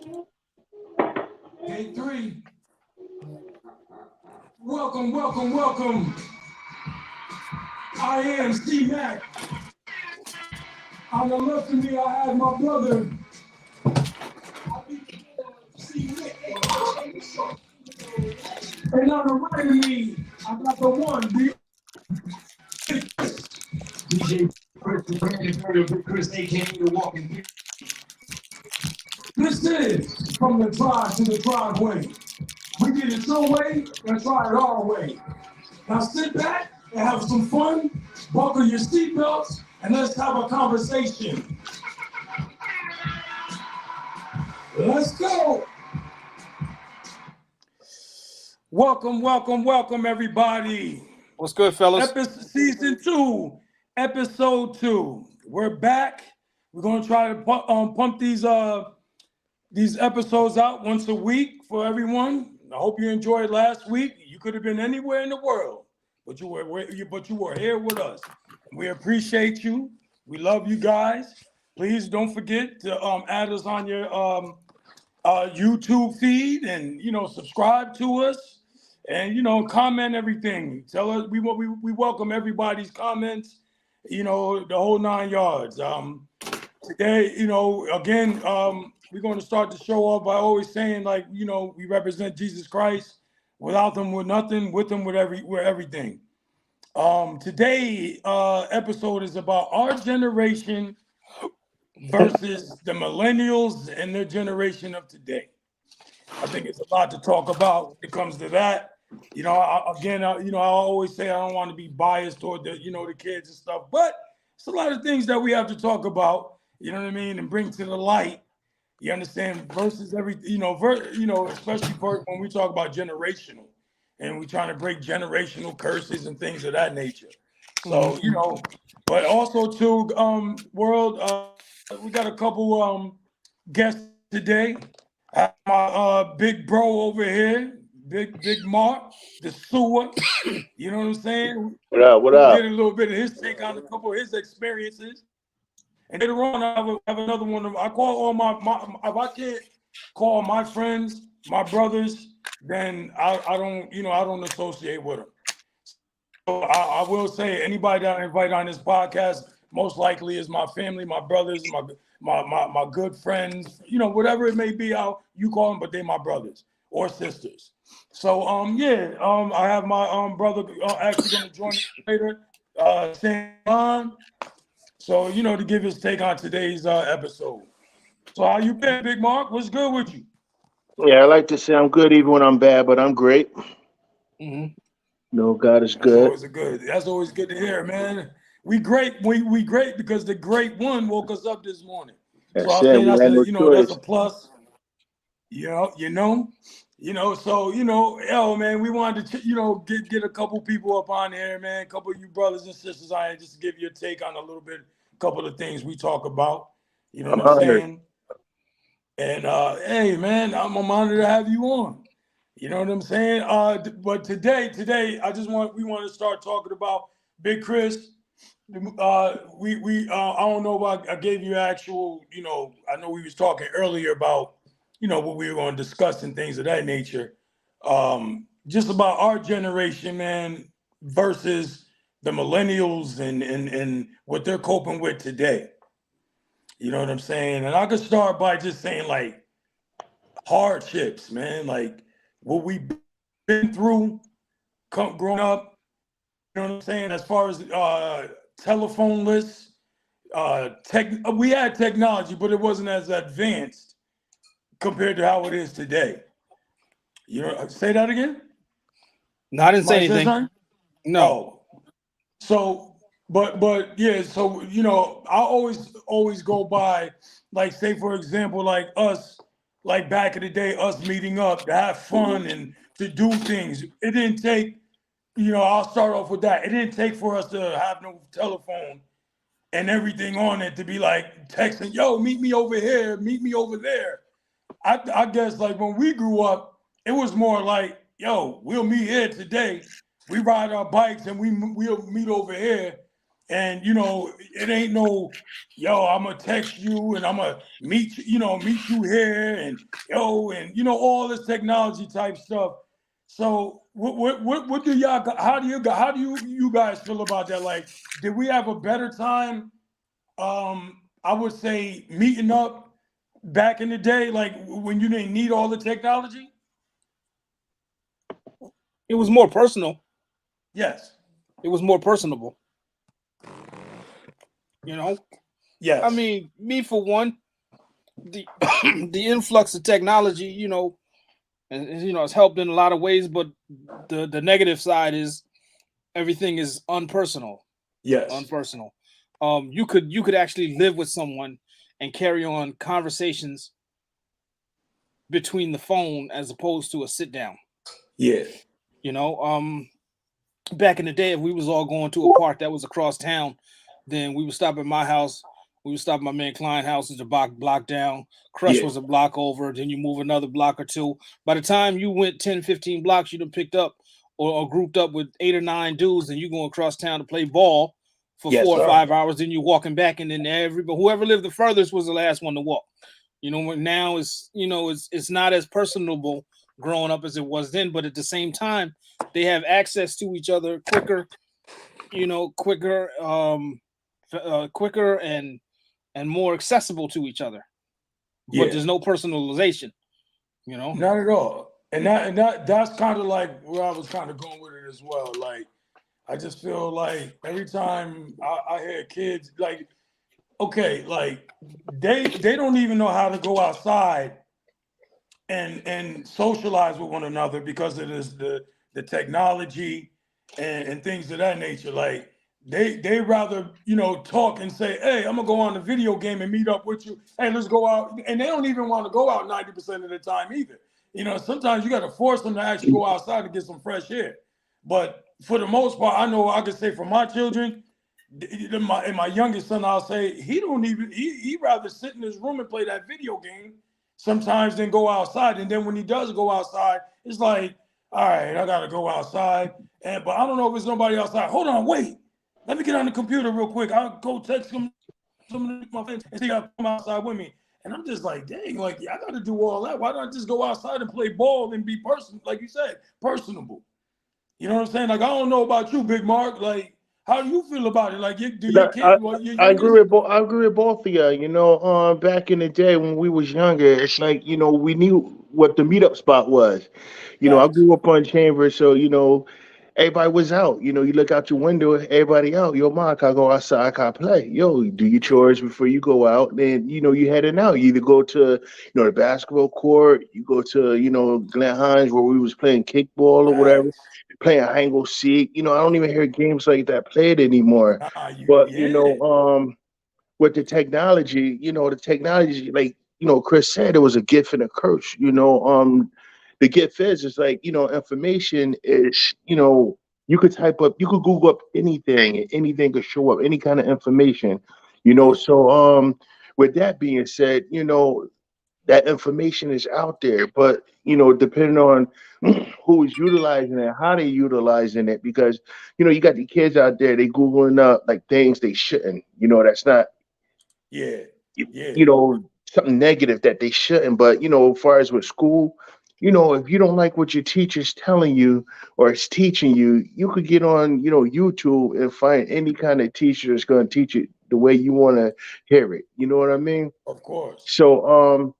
Day 3. Welcome, welcome, welcome. I am C-Mac. On the left of me, I have my brother. C-Mac. And on the right of me, I got the one, the DJ Chris, aka the Walking. This is From the Drive to the Driveway. We did it your way, and try it our way. Now sit back and have some fun, buckle your seatbelts, and let's have a conversation. Let's go. Welcome, welcome, welcome, everybody. What's good, fellas? Season 2, episode 2. We're back. We're gonna try to pump these episodes out once a week for everyone. I hope you enjoyed last week. You could have been anywhere in the world, but you were here with us. We appreciate you. We love you guys. Please don't forget to add us on your YouTube feed and subscribe to us and comment everything. Tell us we welcome everybody's comments. The whole 9 yards. Today, again, we're going to start the show off by always saying, like, we represent Jesus Christ. Without them, we're nothing. With them, we're everything. Today, episode is about our generation versus the millennials and their generation of today. I think it's a lot to talk about when it comes to that. I always say I don't want to be biased toward the kids and stuff, but it's a lot of things that we have to talk about. You know what I mean, and bring to the light. You understand? Versus everything, especially when we talk about generational, and we're trying to break generational curses and things of that nature. So but also too, world. We got a couple guests today. I have my big bro over here, big Mark, the sewer. You know what I'm saying? What up? What up? Get a little bit of his take on a couple of his experiences. And later on, I have another one. I call all my if I can't call my friends, my brothers, then I don't associate with them. So I will say anybody that I invite on this podcast most likely is my family, my brothers, my good friends, whatever it may be, you call them, but they my brothers or sisters. So I have my brother actually going to join me later, Sam. So, to give his take on today's episode. So how you been, Big Mark? What's good with you? Yeah, I like to say I'm good even when I'm bad, but I'm great. Mm-hmm. No, God is good. That's always good to hear, man. We great. We great because the great one woke us up this morning. That's so I think that's a plus. So man, we wanted to get a couple people up on here, man. A couple of you brothers and sisters on here, just to give you a take on a couple of things we talk about. You know what I'm saying? And hey, man, I'm honored to have you on. You know what I'm saying? But today, we want to start talking about Big Chris. I don't know if I gave you actual. I know we was talking earlier about what we were going to discuss and things of that nature. Just about our generation, man, versus the millennials and what they're coping with today. You know what I'm saying? And I could start by just saying, like, hardships, man, like what we've been through growing up. You know what I'm saying? As far as telephone lists, we had technology, but it wasn't as advanced compared to how it is today. Say that again? No, I didn't say anything. No. So, but yeah, so I always go by, like, say for example, like us, like back in the day, us meeting up to have fun and to do things. It didn't take, I'll start off with that. It didn't take for us to have no telephone and everything on it to be like texting, yo, meet me over here, meet me over there. I guess like when we grew up, it was more like, yo, we'll meet here today. We ride our bikes and we'll meet over here And it ain't no, yo, I'm gonna text you and I'm gonna meet you here, and and all this technology type stuff. So what do y'all, how do you guys feel about that? Like, did we have a better time? I would say meeting up back in the day, like when you didn't need all the technology. It was more personal. Yes. It was more personable. Yes. I mean, me for one, the the influx of technology, it's helped in a lot of ways, but the negative side is everything is unpersonal. Yes. Unpersonal. You could actually live with someone and carry on conversations between the phone as opposed to a sit down. Yeah. Back in the day, if we was all going to a park that was across town, then we would stop at my house. We would stop at my man Klein's house, is a block down. Crush was a block over. Then you move another block or two. By the time you went 10, 15 blocks, you'd have picked up or grouped up with 8 or 9 dudes, and you going across town to play ball for 4 or 5 hours. Then you're walking back, and then whoever lived the furthest was the last one to walk. Now it's not as personable growing up as it was then, but at the same time, they have access to each other quicker, quicker and more accessible to each other. But there's no personalization, Not at all. And that's kind of like where I was kind of going with it as well. Like, I just feel like every time I hear kids, like, okay, like they don't even know how to go outside and socialize with one another because it is the technology and things of that nature. Like, they rather talk and say, hey, I'm gonna go on the video game and meet up with you. Hey, let's go out. And they don't even want to go out 90% of the time either. Sometimes you got to force them to actually go outside to get some fresh air. But for the most part, I know I can say for my children, and my youngest son, I'll say he rather sit in his room and play that video game sometimes than go outside. And then when he does go outside, it's like, all right, I gotta go outside. But I don't know if it's nobody outside. Hold on, wait. Let me get on the computer real quick. I'll go text some of my friends and see if come outside with me. And I'm just like, dang, like I got to do all that. Why don't I just go outside and play ball and be like you said, personable? You know what I'm saying? Like, I don't know about you, Big Mark. Like, how do you feel about it? Like, do your kid? I agree with both. I agree with both of you. Back in the day when we was younger, it's like we knew what the meetup spot was. I grew up on Chambers, so everybody was out. You look out your window, everybody out. Yo, mom, I go outside, I play. Yo, do your chores before you go out. Then you heading out. You either go to the basketball court, you go to Glen Hines where we was playing kickball or whatever, playing hide and go seek. I don't even hear games like that played anymore. But with the technology, like Chris said, it was a gift and a curse. The gift is like information is you could type up, you could Google up anything, and anything could show up, any kind of information. So with that being said, that information is out there, but depending on who is utilizing it, how they utilizing it, because you got the kids out there, they googling up like things they shouldn't. That's not something negative that they shouldn't. But as far as with school, if you don't like what your teacher's telling you or is teaching you, you could get on YouTube and find any kind of teacher that's going to teach it the way you want to hear it. You know what I mean? Of course. So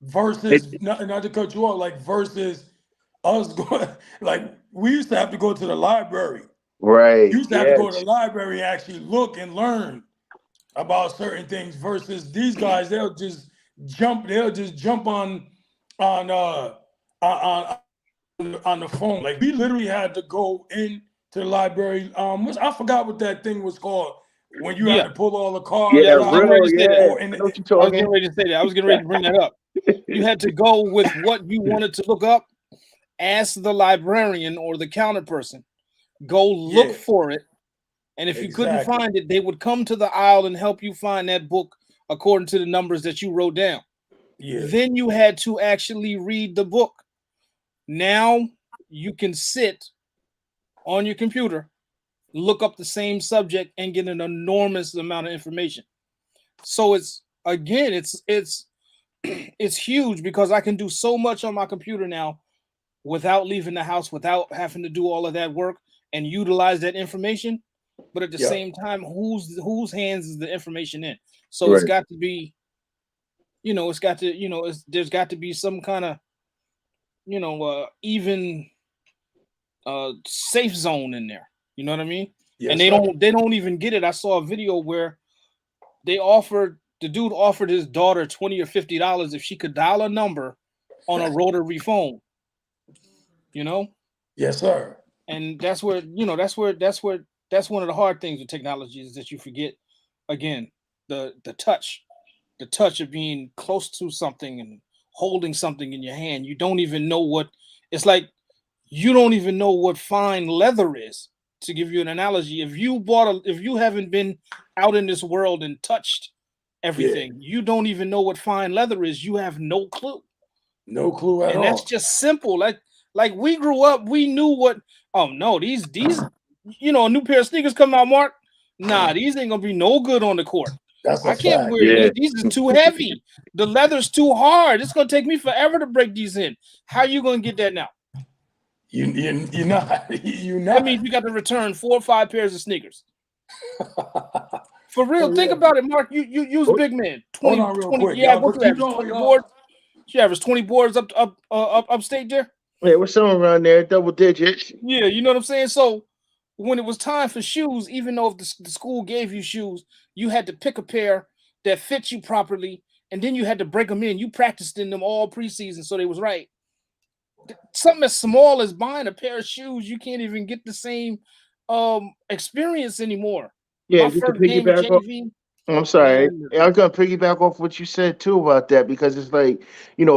versus not to cut you off, like versus us going, like we used to have to go to the library. Right. You used to have to go to the library and actually look and learn about certain things versus these guys, they'll just jump on the phone. Like, we literally had to go into the library. I forgot what that thing was called when you had to pull all the cards out. I was getting ready to say that. I was getting ready to bring that up. You had to go with what you wanted to look up, ask the librarian or the counter person, go look for it. And if you couldn't find it, they would come to the aisle and help you find that book according to the numbers that you wrote down. Then you had to actually read the book. Now you can sit on your computer, look up the same subject and get an enormous amount of information. So it's again, it's huge because I can do so much on my computer now without leaving the house, without having to do all of that work and utilize that information. But at the Yeah. same time, whose hands is the information in? So Right. it's got to be, it's got to, there's got to be some kind of, even safe zone in there. You know what I mean? Yes, And sir. they don't even get it. I saw a video where the dude offered his daughter $20 or $50 if she could dial a number on a rotary phone. Yes, sir. And that's where that's one of the hard things with technology is that you forget again the touch of being close to something and holding something in your hand. You don't even know what it's like. You don't even know what fine leather is. To give you an analogy, if you haven't been out in this world and touched everything, you don't even know what fine leather is. You have no clue. No clue at all. And that's just simple. Like we grew up, we knew what. Oh no, these a new pair of sneakers come out, Mark. Nah, these ain't gonna be no good on the court. That's a I can't fact. wear Yeah. these. These are too heavy. The leather's too hard. It's gonna take me forever to break these in. How you gonna get that now? You're not. You're not. That means you got to return 4 or 5 pairs of sneakers. For real, For think real. about it, Mark. You's a big man. 20, Hold on real 20 quick, yeah, y'all, what but you you average? know, 20 y'all- boards? You average 20 boards upstate there? Yeah, we're somewhere around there, double digits. Yeah, you know what I'm saying? So when it was time for shoes, even though if the school gave you shoes, you had to pick a pair that fit you properly, and then you had to break them in. You practiced in them all preseason, so they was right. Something as small as buying a pair of shoes, you can't even get the same experience anymore. Yeah, My just to first game of piggyback off. JV, I'm sorry. man. Yeah, I was gonna piggyback off what you said too about that because it's like,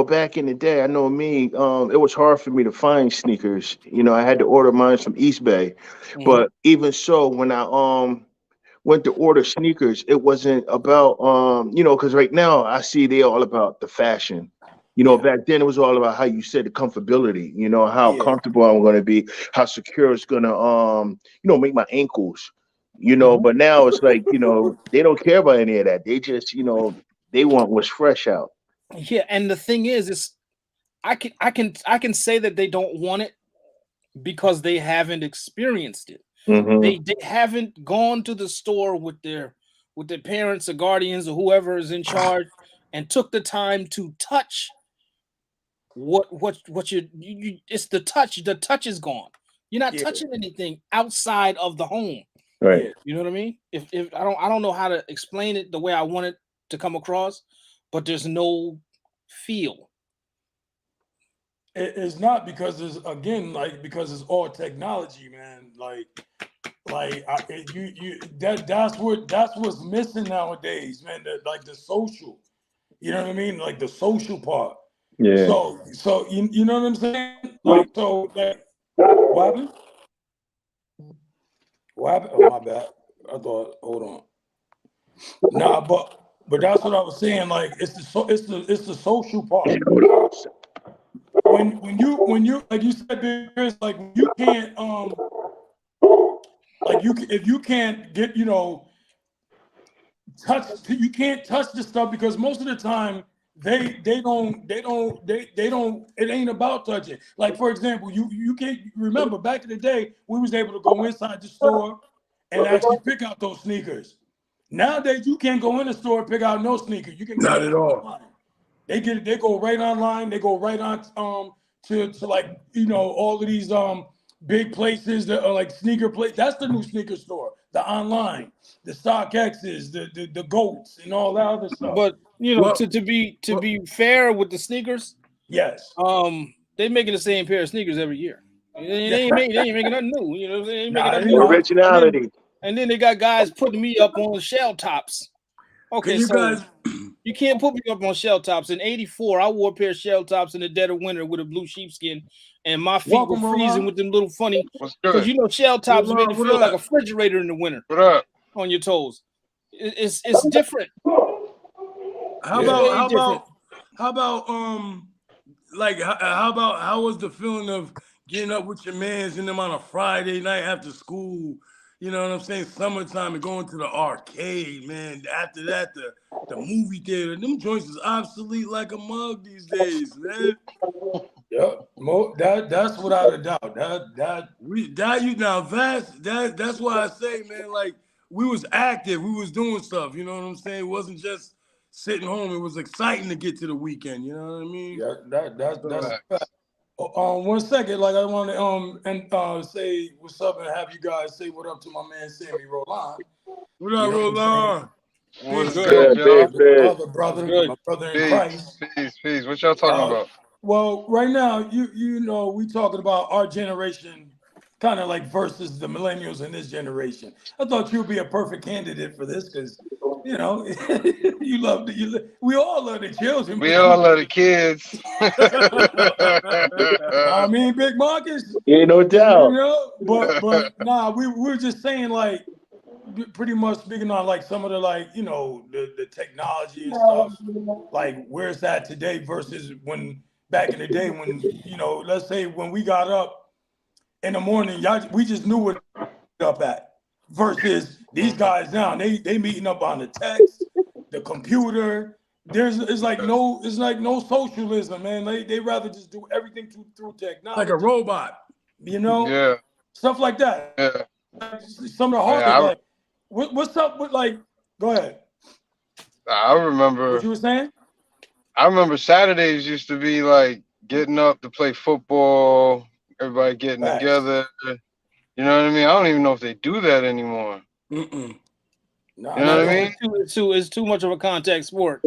back in the day, I know me, it was hard for me to find sneakers. I had to order mine from East Bay. But even so, when I went to order sneakers, it wasn't about because right now I see they're all about the fashion. Back then it was all about how you said the comfortability, how Yeah. comfortable I'm gonna be, how secure it's gonna make my ankles. Mhm. But now it's like, they don't care about any of that. They just, they want what's fresh out. Yeah, and the thing is I can say that they don't want it because they haven't experienced it. Hmm. They haven't gone to the store with their parents or guardians or whoever is in charge and took the time to touch what you it's the touch. The touch is gone. You're not Yeah. touching anything outside of the home. Right. Yeah. You know what I mean? If I don't know how to explain it the way I want it to come across, but there's no feel. It's not because it's again because it's all technology, man. That's what's missing nowadays, man. The social, you know what I mean? Like the social part. Yeah. So you know what I'm saying? What happened? What happened? Oh my bad. I thought. Hold on. Nah, but that's what I was saying. Like it's the social part. When you like you said, there's like you can't if you can't get you can't touch the stuff because most of the time they don't it ain't about touching. Like for example, you can't remember back in the day we was able to go inside the store and actually pick out those sneakers. Nowadays you can't go in the store and pick out no sneaker. You can Not get at it all. online. They go right online. They go right on to like all of these big places that are like sneaker place. That's the new sneaker store. The online, the StockX's, the goats, and all that other stuff. But Well, to be fair with the sneakers, Yes. they making the same pair of sneakers every year. They ain't making nothing new. You know what I'm saying? They ain't making Nah, nothing they new. not. Originality. And then they got guys putting me up on shell tops. Okay, Can you so guys? you can't put me up on shell tops. In '84, I wore a pair of shell tops in the dead of winter with a blue sheepskin, and my feet Welcome, were freezing Roland. with them little funny. what's Because good? shell tops What make up, it what feel like a up? refrigerator in the winter What up? on your toes. It's different. How It's about way different. like how was the feeling of getting up with your mans and them on a Friday night after school, You know what I'm saying? Summertime and going to the arcade, man. After that, the movie theater. Them joints is obsolete like a mug these days, man. Yep. That's without a doubt. That's why I say, man, like we was active, we was doing stuff, you know what I'm saying? It wasn't just sitting home. It was exciting to get to the weekend, you know what I mean? Yeah, that's a fact. 1 second, like I want to say what's up and have you guys say what up to my man Sammy Roland. What up, Roland? What's Good, good, y'all? brother, Good. my brother in Peace, Christ. peace. What y'all talking about? Well, right now, you know, we talking about our generation, kind of like versus the millennials in this generation. I thought you'd be a perfect candidate for this because, you know, we all love the children. We all love the kids. I mean, Big Marcus. Yeah, no You doubt. know, but nah, we were just saying like pretty much speaking on like some of the like, you know, the technology and stuff, like where's that today versus when back in the day when, you know, let's say when we got up in the morning, we just knew what up at versus these guys now, they meeting up on the text, the computer. It's like no socialism, man. They rather just do everything through technology. Like a robot. You know? Yeah. Stuff like that. Yeah. Some of the hard like what's up with like go ahead. I remember What you were saying? I remember Saturdays used to be like getting up to play football, everybody getting together. You know what I mean? I don't even know if they do that anymore. Nah, you know what I mean? It's too much of a contact sport.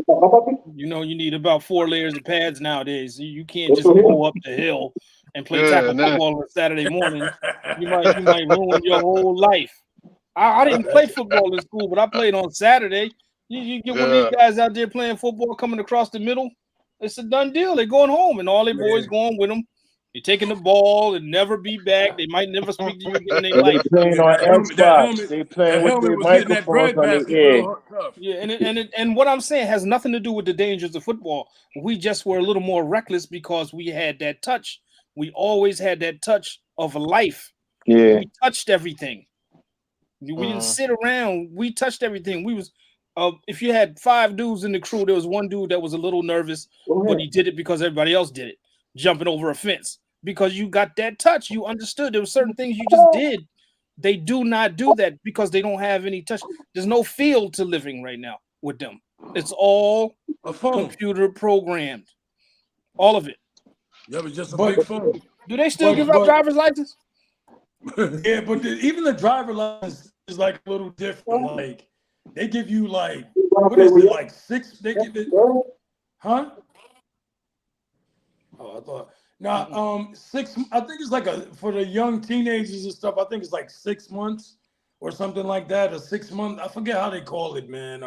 You know, you need about 4 layers of pads nowadays. You can't just go up the hill and play tackle football on a Saturday morning. You might ruin your whole life. I didn't play football in school, but I played on Saturday. You get one of these guys out there playing football coming across the middle, it's a done deal. They're going home, and all their boys going with them. You're taking the ball and never be back. They might never speak to you again in their life. They playing on Xbox. They playing with their microphones on their ear. Yeah, and what I'm saying has nothing to do with the dangers of football. We just were a little more reckless because we had that touch. We always had that touch of life. Yeah. We touched everything. We didn't sit around. We touched everything. We was if you had 5 dudes in the crew, there was one dude that was a little nervous, but he did it because everybody else did it, jumping over a fence. Because you got that touch, you understood there were certain things you just did. They do not do that because they don't have any touch. There's no feel to living right now with them. It's all computer programmed, all of it. Yeah, but just a big phone. Do they still give out driver's license? Yeah, but even the driver license is like a little different. Like they give you like what is it like 6? They give it, huh? Oh, I thought. Now, 6. I think it's like for the young teenagers and stuff. I think it's like 6 months or something like that. Or 6 months. I forget how they call it, man.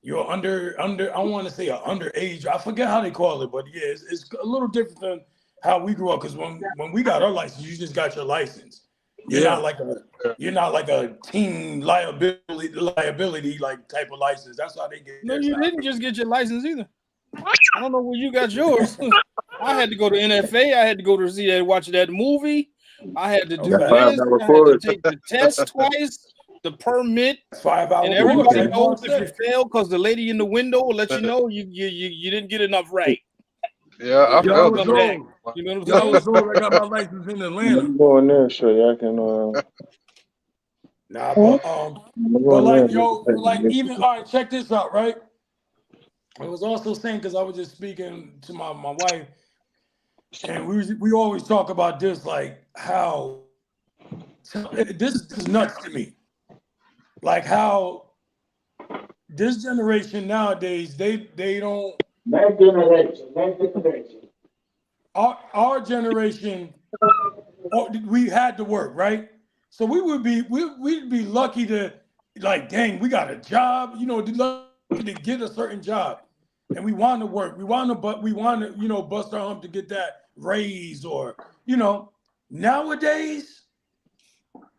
You're under. I want to say underage. I forget how they call it, but yeah, it's a little different than how we grew up. Because when we got our license, you just got your license. You're not like a teen liability like type of license. That's how they get. No, you didn't just get your license either. I don't know where you got yours. I had to go to NFA. I had to go to watch that movie. I had to do this. I had to take the test twice, the permit. 5 hours. And everybody knows if you fail because the lady in the window will let you know you didn't get enough right. Yeah, I felt it. You know what I'm saying? I got my license in Atlanta. I'm going there, so y'all can. But like even all right, check this out, right? I was also saying because I was just speaking to my wife, and we always talk about this, like how this is nuts to me, like how this generation nowadays they don't. Next generation. Our generation, we had to work, right? So we'd be lucky to like, dang, we got a job, you know, to get a certain job. And we want to work. We want to, you know, bust our hump to get that raise or, you know, nowadays,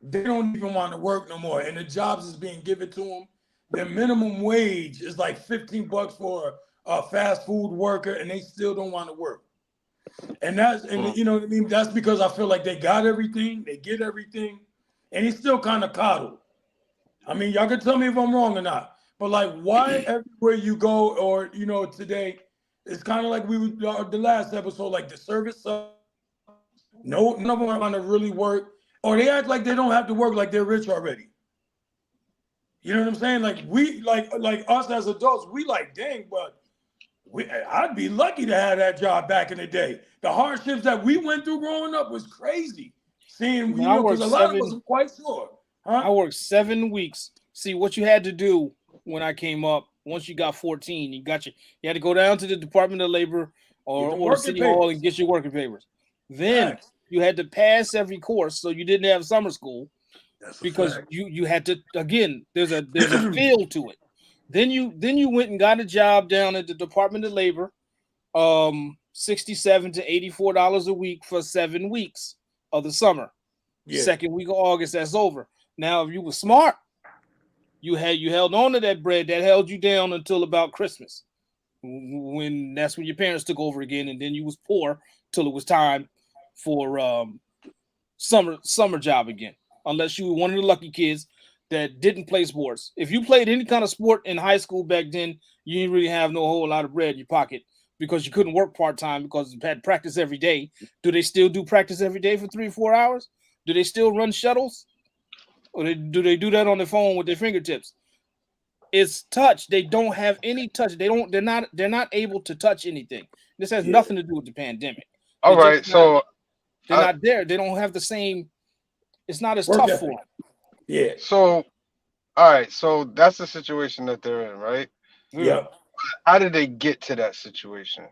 they don't even want to work no more. And the jobs is being given to them. Their minimum wage is like $15 for a fast food worker, and they still don't want to work. And you know what I mean? That's because I feel like they got everything, they get everything, and he's still kind of coddled. I mean, y'all can tell me if I'm wrong or not. But like, why everywhere you go, or today, it's kind of like we were the last episode, like the service. No, none of them are gonna really work, or they act like they don't have to work, like they're rich already. You know what I'm saying? Like we, like us as adults, we like, dang, but I'd be lucky to have that job back in the day. The hardships that we went through growing up was crazy. Seeing, because a lot of us are quite sure. Huh? I worked 7 weeks. See, what you had to do when I came up, once you got 14, you had to go down to the Department of Labor or the City Hall and get your working papers. Then you had to pass every course, so you didn't have summer school. Because you had to, again, there's a feel to it. Then you went and got a job down at the Department of Labor, $67 to $84 a week for 7 weeks of the summer. Yeah. Second week of August, that's over. Now, if you were smart, you held on to that bread that held you down until about Christmas, that's when your parents took over again, and then you was poor till it was time for summer job again. Unless you were one of the lucky kids that didn't play sports. If you played any kind of sport in high school back then, you didn't really have no whole lot of bread in your pocket because you couldn't work part-time because you had practice every day. Do they still do practice every day for 3 or 4 hours? Do they still run shuttles? Or do they do that on their phone with their fingertips? It's touch. They don't have any touch. They're not able to touch anything. This has nothing to do with the pandemic. All right, so they're not there. They don't have the same. It's not as tough for them. Yeah. So, all right. So that's the situation that they're in, right? Yeah. How did they get to that situation?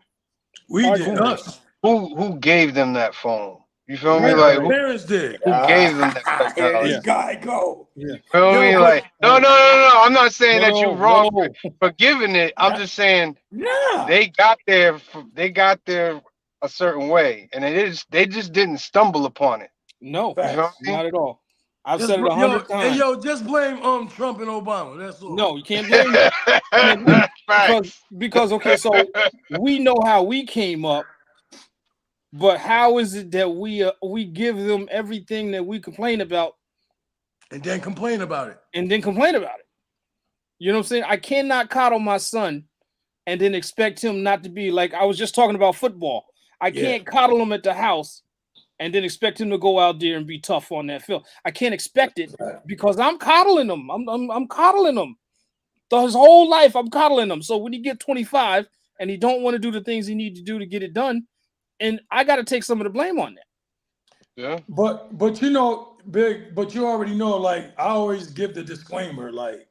We did. Us. Who gave them that phone? You feel me? Like parents did. Who gave them that technology? This guy go. You feel me? Like no. I'm not saying that you're wrong for giving it. I'm just saying they got there. They got there a certain way, and they just didn't stumble upon it. No, not at all. I've said it 100 times. Hey, just blame Trump and Obama. That's all. No, you can't blame them. because okay, so we know how we came up, but how is it that we give them everything that we complain about, and then complain about it, You know what I'm saying? I cannot coddle my son and then expect him not to be like, I was just talking about football. I can't coddle him at the house and then expect him to go out there and be tough on that field. I can't expect it because I'm coddling him. I'm coddling him. His whole life, I'm coddling him. So when he get 25 and he don't want to do the things he need to do to get it done, and I got to take some of the blame on that. Yeah. But Big, but you already know, like, I always give the disclaimer, like,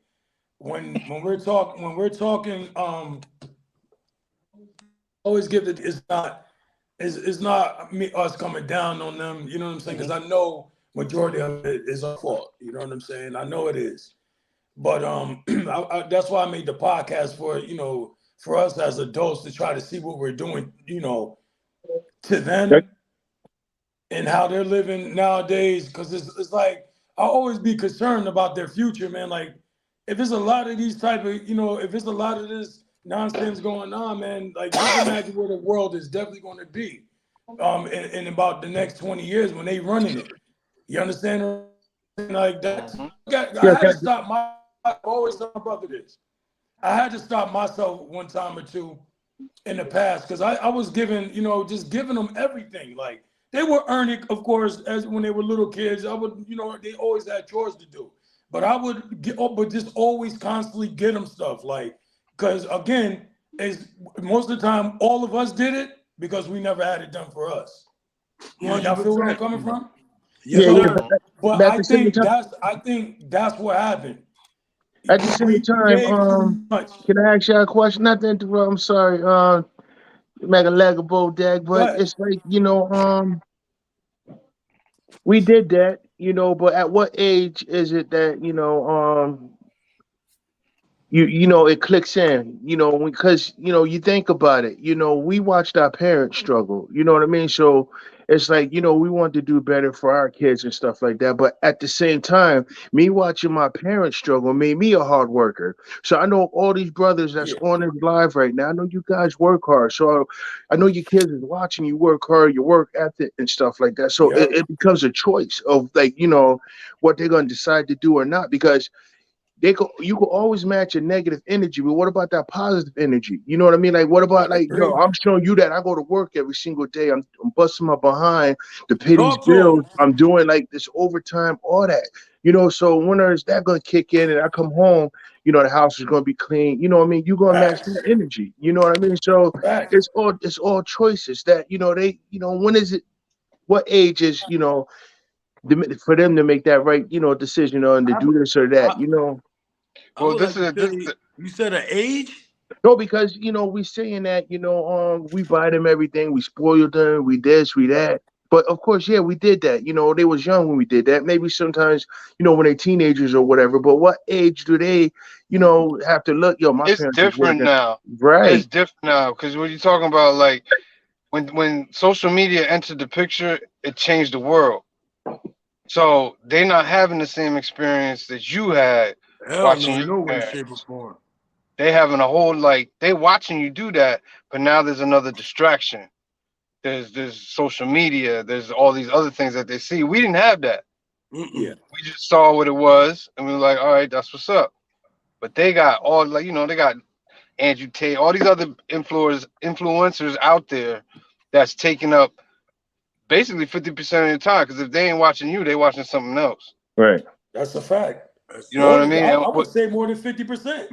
when we're talking, always give it, it's not us coming down on them, you know what I'm saying? Because I know majority of it is our fault, you know what I'm saying? I know it is. But that's why I made the podcast for us as adults to try to see what we're doing, to them and how they're living nowadays. Because it's like, I'll always be concerned about their future, man. Like, if there's a lot of these type of, if there's a lot of this nonsense going on, man, like, just imagine where the world is definitely going to be in about the next 20 years when they running it. You understand? Like that. I had to stop I always tell my brother this. I had to stop myself one time or two in the past because I was giving, just giving them everything. Like, they were earning, of course, as when they were little kids. I would, they always had chores to do. But I would just always constantly get them stuff, like. Because again, most of the time, all of us did it because we never had it done for us. Y'all feel where I'm coming from? Yeah. But I think that's what happened. At the same time, can I ask you a question? Not to interrupt. I'm sorry, make a leg of Bodag, but it's like we did that, But at what age is it that it clicks in, because, you think about it, we watched our parents struggle, you know what I mean? So it's like, we want to do better for our kids and stuff like that. But at the same time, me watching my parents struggle made me a hard worker. So I know all these brothers that's Yeah. on this live right now. I know you guys work hard. So I know your kids is watching you work hard, your work ethic and stuff like that. So Yep. it becomes a choice of like, what they're going to decide to do or not. Because you could always match a negative energy, but what about that positive energy? You know what I mean? Like, what about I like, agree. I'm showing you that I go to work every single day. I'm busting my behind to pay these Talk to bills. 'em. I'm doing like this overtime, all that. So when is that gonna kick in? And I come home, the house is gonna be clean. You know what I mean? You're gonna match Facts. that energy. You know what I mean? So Facts. it's all choices that they when is it? What age is for them to make that right decision on to I, do this or that? I, I Well, would this like to is this. say, you said an age? No, because we saying that we buy them everything, we spoil them, we this, we Right. that. But of course, yeah, we did that. They was young when we did that. Maybe sometimes, when they're teenagers or whatever. But what age do they, have to look? Yo, my It's parents was different working. now. It's Right. different now because when you're talking about like when social media entered the picture, it changed the world. So they're not having the same experience that you had Hell watching no, your no way, shape, or parents. form. They having a whole like they watching you do that, but now there's another distraction. There's social media. There's all these other things that they see. We didn't have that. Mm-mm. We just saw what it was, and we were like, all right, that's what's up. But they got all like they got Andrew Tate, all these other influencers out there that's taking up basically 50% of your time. Because if they ain't watching you, they watching something else. Right. That's a fact. You know what I mean? I would say more than 50%.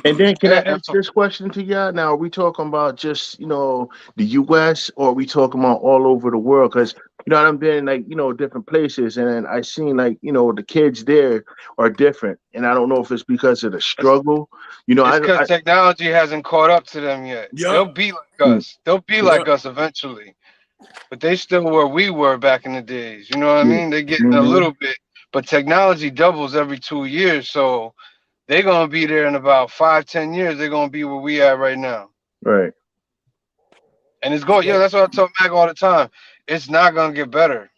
And then can I Yeah, and ask this question to y'all? Now, are we talking about just, the US, or are we talking about all over the world? Because, I've been like, different places, and I seen like, the kids there are different. And I don't know if it's because of the it's struggle. because technology hasn't caught up to them yet. They'll Yup. be like us. They'll be like Yup. us eventually. But they still where we were back in the days. You know what I Yeah. mean? They're getting a Hmm. little bit, but technology doubles every 2 years. So they're gonna be there in about 5, 10 years. They're gonna be where we at right now. Right. And it's going, yeah, So, that's what I tell Mac all the time. It's not gonna get better.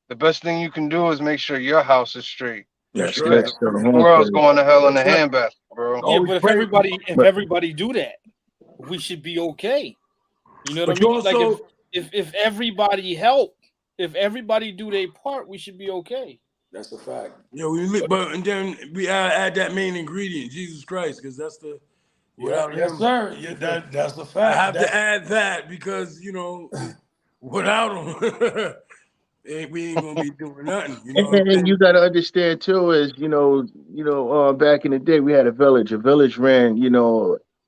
The best thing you can do is make sure your house is straight. that's That's Because right. that's the the whole home world's place. going to hell in the That's right. handbasket, bro. Yeah, Always but if pray. But everybody do that, we should be okay. You know what But I you mean? Like also, if everybody help, if everybody do their part, we should be okay. that's a fact. Yeah, but and then we add that main ingredient, Jesus Christ, because that's the without yes, him. sir. Yeah, that's a I fact. have to add that because without him, we ain't gonna be doing nothing. You know what I'm and you saying? got to understand too is back in the day we had a village. A village ran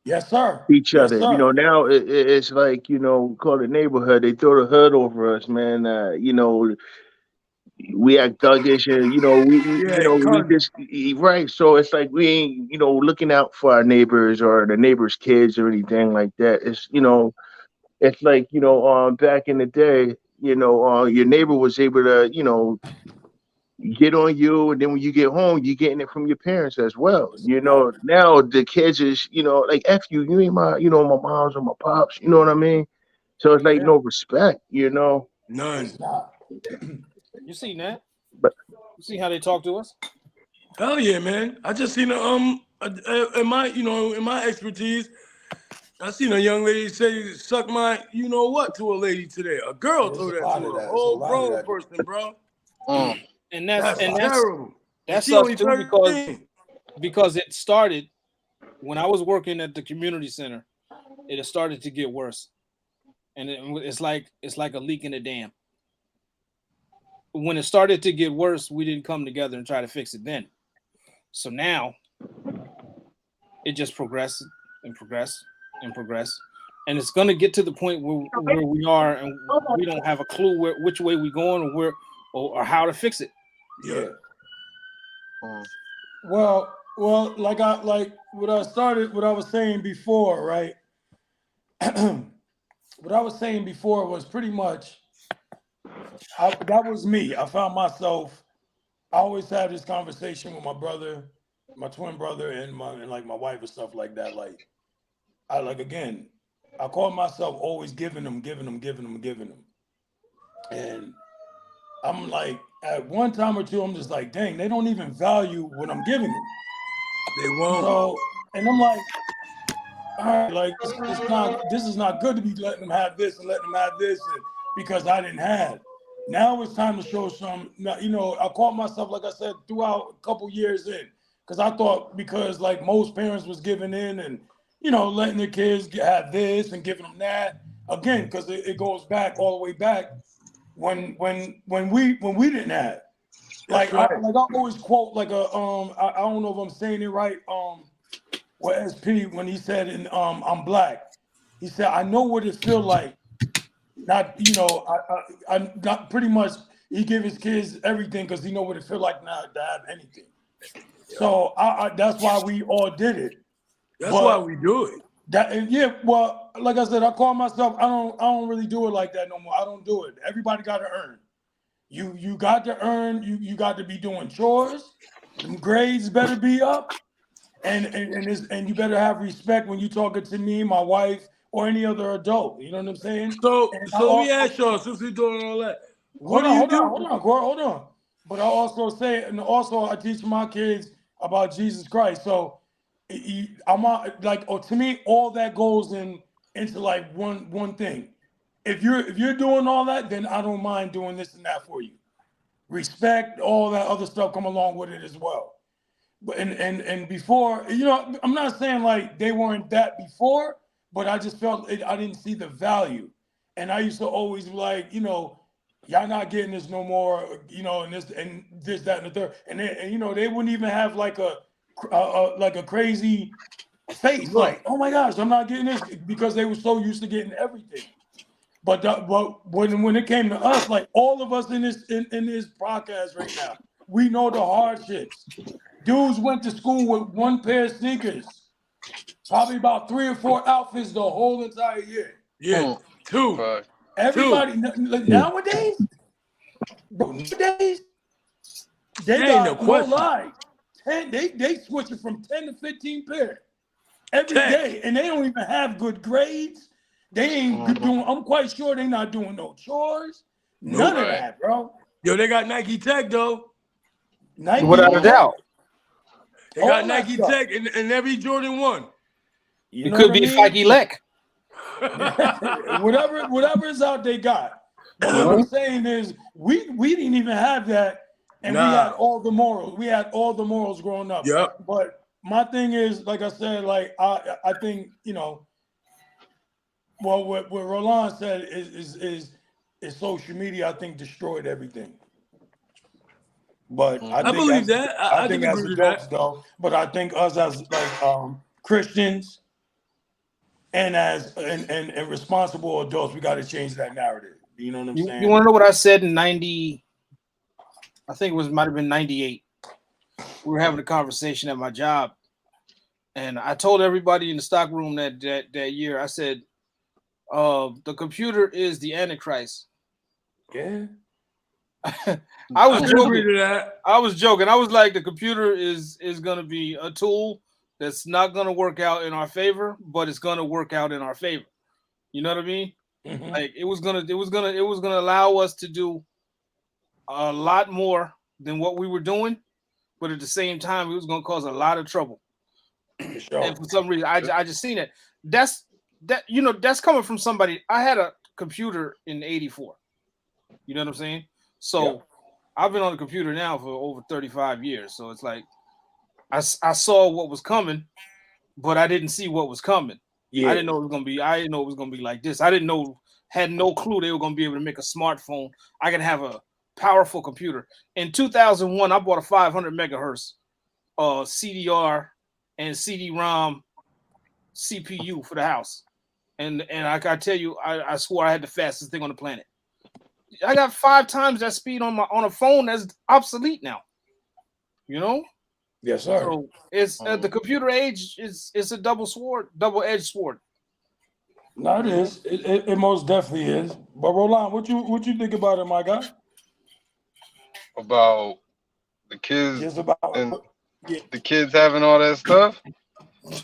Yes, sir. each Yes, other. sir. Now it's like call it neighborhood. They throw the hood over us, man. We act thuggish, and Yeah, we cousin. just right. So it's like we ain't looking out for our neighbors or the neighbors' kids or anything like that. It's like back in the day. Your neighbor was able to get on you, and then when you get home, you're getting it from your parents as well. That's a fact. Now the kids is like F you ain't my my moms or my pops. You know what I mean? So it's like Yeah, no respect. none. It's not. You see that? But You see how they talk to us? Hell yeah, man. I just seen in my in my expertise, I seen a young lady say suck my what to a lady today. A girl There's told a that lot to of a that. There's a whole lot of grown that. person, bro. Mm. And That's Lots. terrible. And that's she us only too, 13. because it started when I was working at the community center. It has started to get worse, and it's like a leak in a dam. When it started to get worse, we didn't come together and try to fix it then. So now it just progressed and progressed and progressed, and it's going to get to the point where we are, and we don't have a clue which way we're going or where or how to fix it. Yeah. Mm. Well, like what I was saying before, right? What I was saying before was pretty much that was me. I found myself. I always have this conversation with my brother, my twin brother, and like my wife and stuff like that. Like I call myself always giving them. And I'm like, at one time or two, I'm just like, dang, they don't even value what I'm giving them. They won't. So, and I'm like, all right, like this is not good to be letting them have this and letting them have this because I didn't have. Now it's time to show some. You know, I caught myself, like I said, throughout a couple years in, because I thought because like most parents was giving in and letting their kids have this and giving them that again because it goes back all the way back when we didn't have. Like I always quote like a I don't know if I'm saying it right with SP when he said in I'm black. He said I know what it feel like. Not I not pretty much he give his kids everything because he know what it feel like not to have anything. So I that's why we all did it. That's why we do it. Well, like I said, I call myself. I don't really do it like that no more. I don't do it. Everybody got to earn. You got to earn. You got to be doing chores. Them grades better be up, and you better have respect when you talking to me, my wife, or any other adult. You know what I'm saying? So let me ask y'all, since we're doing all that, what do you do? Hold on. But I also say, and also I teach my kids about Jesus Christ. So I'm like, to me, all that goes into like one thing. If you're doing all that, then I don't mind doing this and that for you. Respect, all that other stuff come along with it as well. But and before, I'm not saying like they weren't that before, but I just felt I didn't see the value. And I used to always be like, y'all not getting this no more, and this, that, and the third. And they wouldn't even have like a crazy face, like, oh my gosh, I'm not getting this, because they were so used to getting everything. But when it came to us, like all of us in this podcast right now, we know the hardships. Dudes went to school with one pair of sneakers, probably about 3 or 4 outfits the whole entire year. Yeah, 2. Everybody nowadays, they got no lie. 10, they switching from 10 to 15 pair every day, and they don't even have good grades. They ain't doing. I'm quite sure they're not doing no chores. None of that, bro. Yo, they got Nike Tech though. Nike, without a doubt. They got Nike Tech in every Jordan 1. It could be Nike Lek. whatever is out, they got. But what I'm saying is, we didn't even have that, and we had all the morals. We had all the morals growing up. Yep. But my thing is, like I said, like I think well, what Roland said is social media, I think, destroyed everything. But I believe that. I think as adults, though. But I think us as like Christians and as and responsible adults, we got to change that narrative. You know what I'm saying? You want to know what I said in 90? I think it might have been 98. We were having a conversation at my job, and I told everybody in the stock room that year. I said, the computer is the Antichrist. Yeah. I was joking. I was like, the computer is going to be a tool that's not going to work out in our favor, but it's going to work out in our favor. You know what I mean? Mm-hmm. Like it was gonna allow us to do a lot more than what we were doing, but at the same time, it was going to cause a lot of trouble. For sure. And for some reason, I just seen it. That's coming from somebody. I had a computer in '84. You know what I'm saying? So I've been on the computer now for over 35 years. So it's like I saw what was coming, but I didn't see what was coming. Yeah. I didn't know it was gonna be like this. had no clue they were gonna be able to make a smartphone. I could have a powerful computer. In 2001, I bought a 500 megahertz CDR and CD-ROM CPU for the house. And I gotta tell you, I swore I had the fastest thing on the planet. I got 5 times that speed on a phone that's obsolete now. You know? Yes, sir. So it's the computer age is a double-edged sword. No, it is. It most definitely is. But Roland, what you think about it, my guy? About the kids the kids having all that stuff?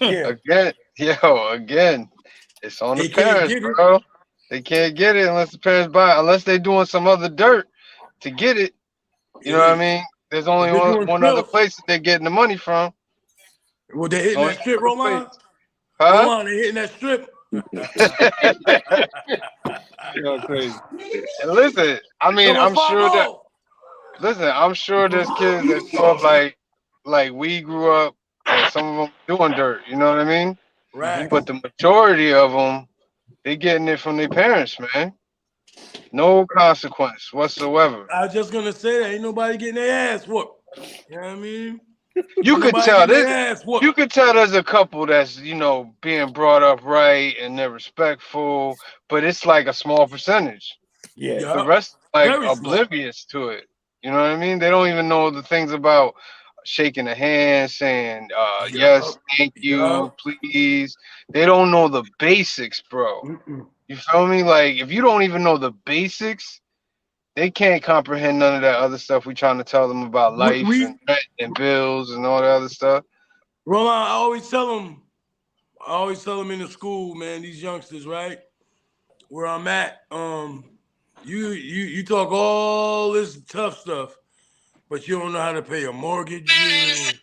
Yeah. Again, it's on the parents, bro. They can't get it unless the parents buy it, unless they're doing some other dirt to get it. You know what I mean? There's only They're doing one other trips. place that they're getting the money from. Well, they hitting that strip, Roland. Huh? Roland, they hitting that strip. You're crazy. And listen, I mean, I'm sure that. Listen, I'm sure there's kids that grew up like we grew up, and some of them doing dirt. You know what I mean? Right. But the majority of them, they getting it from their parents, man. No consequence whatsoever. I was just gonna say that ain't nobody getting their ass whooped. You know what I mean? You could tell this. Ass whooped. You could tell there's a couple that's being brought up right and they're respectful, but it's like a small percentage. Yeah. The rest like Very oblivious to it. You know what I mean? They don't even know the things about shaking a hand, saying yes, thank you, please. They don't know the basics, bro. You feel me? Like if you don't even know the basics, they can't comprehend none of that other stuff we trying to tell them about life and rent and bills and all that other stuff. Roland, I always tell them in the school, man, these youngsters, right? Where I'm at, you talk all this tough stuff, but you don't know how to pay a mortgage bill.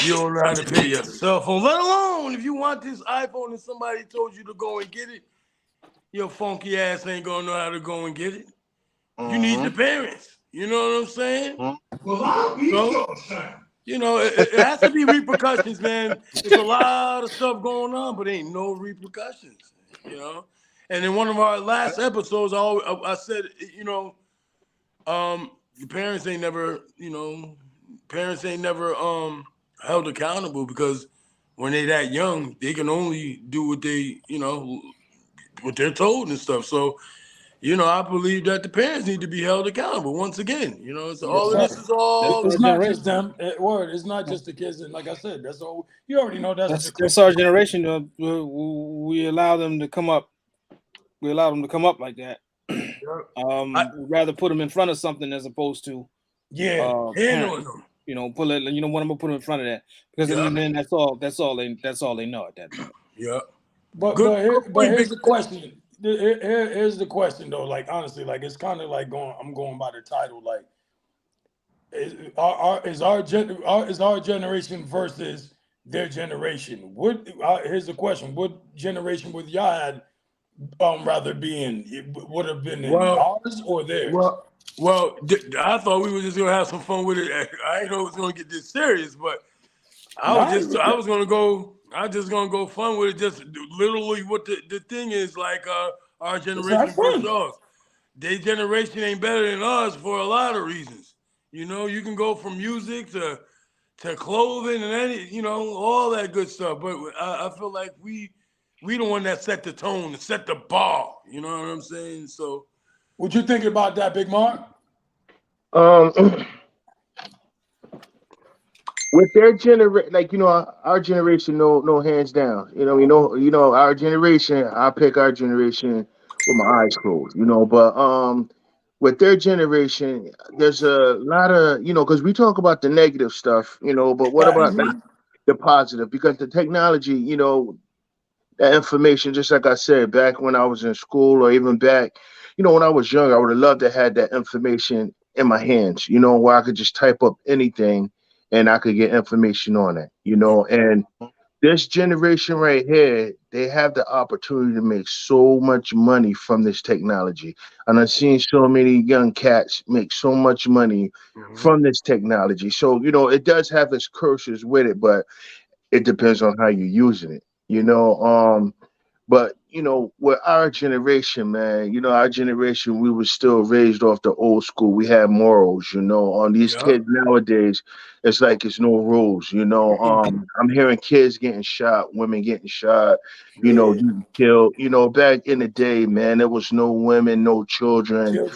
You don't know how to pay your cell phone, let alone if you want this iPhone and somebody told you to go and get it, your funky ass ain't gonna know how to go and get it. You need your parents. You know what I'm saying? Well, it has to be repercussions, man. There's a lot of stuff going on, but ain't no repercussions, And in one of our last episodes, I said, the parents ain't never, held accountable because when they that young, they can only do what they, what they're told and stuff. So, I believe that the parents need to be held accountable once again. It's all of this is all. It's not just them. It's not just the kids. And like I said, that's all. You already know that's our generation. We allow them to come up. We allow them to come up like that. We'd rather put them in front of something as opposed to handling them. Pull it. What I'm gonna put them in front of that because then that's all they know at that point. Yeah. But here's the question. Here's the question though. Like honestly, like it's kind of like I'm going by the title. Like, is our generation versus their generation? Here's the question: what generation would y'all had rather be in? Would have been in ours or theirs? Well, I thought we were just gonna have some fun with it. I didn't know it was gonna get this serious, but I was just gonna go fun with it. Just literally what the thing is like. Our generation versus ours. Their generation ain't better than us for a lot of reasons. You can go from music to clothing and all that good stuff. But I feel like we the one that set the tone and set the bar. You know what I'm saying? So, what you think about that, Big Mark? With their generation, like our generation, no hands down. Our generation. I pick our generation with my eyes closed. But with their generation, there's a lot of because we talk about the negative stuff. But what about the positive? Because the technology, that information, just like I said, back when I was in school or even back, when I was young, I would have loved to have that information in my hands. Where I could just type up anything and I could get information on it, and this generation right here, they have the opportunity to make so much money from this technology. And I've seen so many young cats make so much money from this technology. So, it does have its curses with it, but it depends on how you're using it, But with our generation, man, our generation, we were still raised off the old school. We had morals, On these kids nowadays, it's like it's no rules, I'm hearing kids getting shot, women getting shot, getting killed. Back in the day, man, there was no women, no children,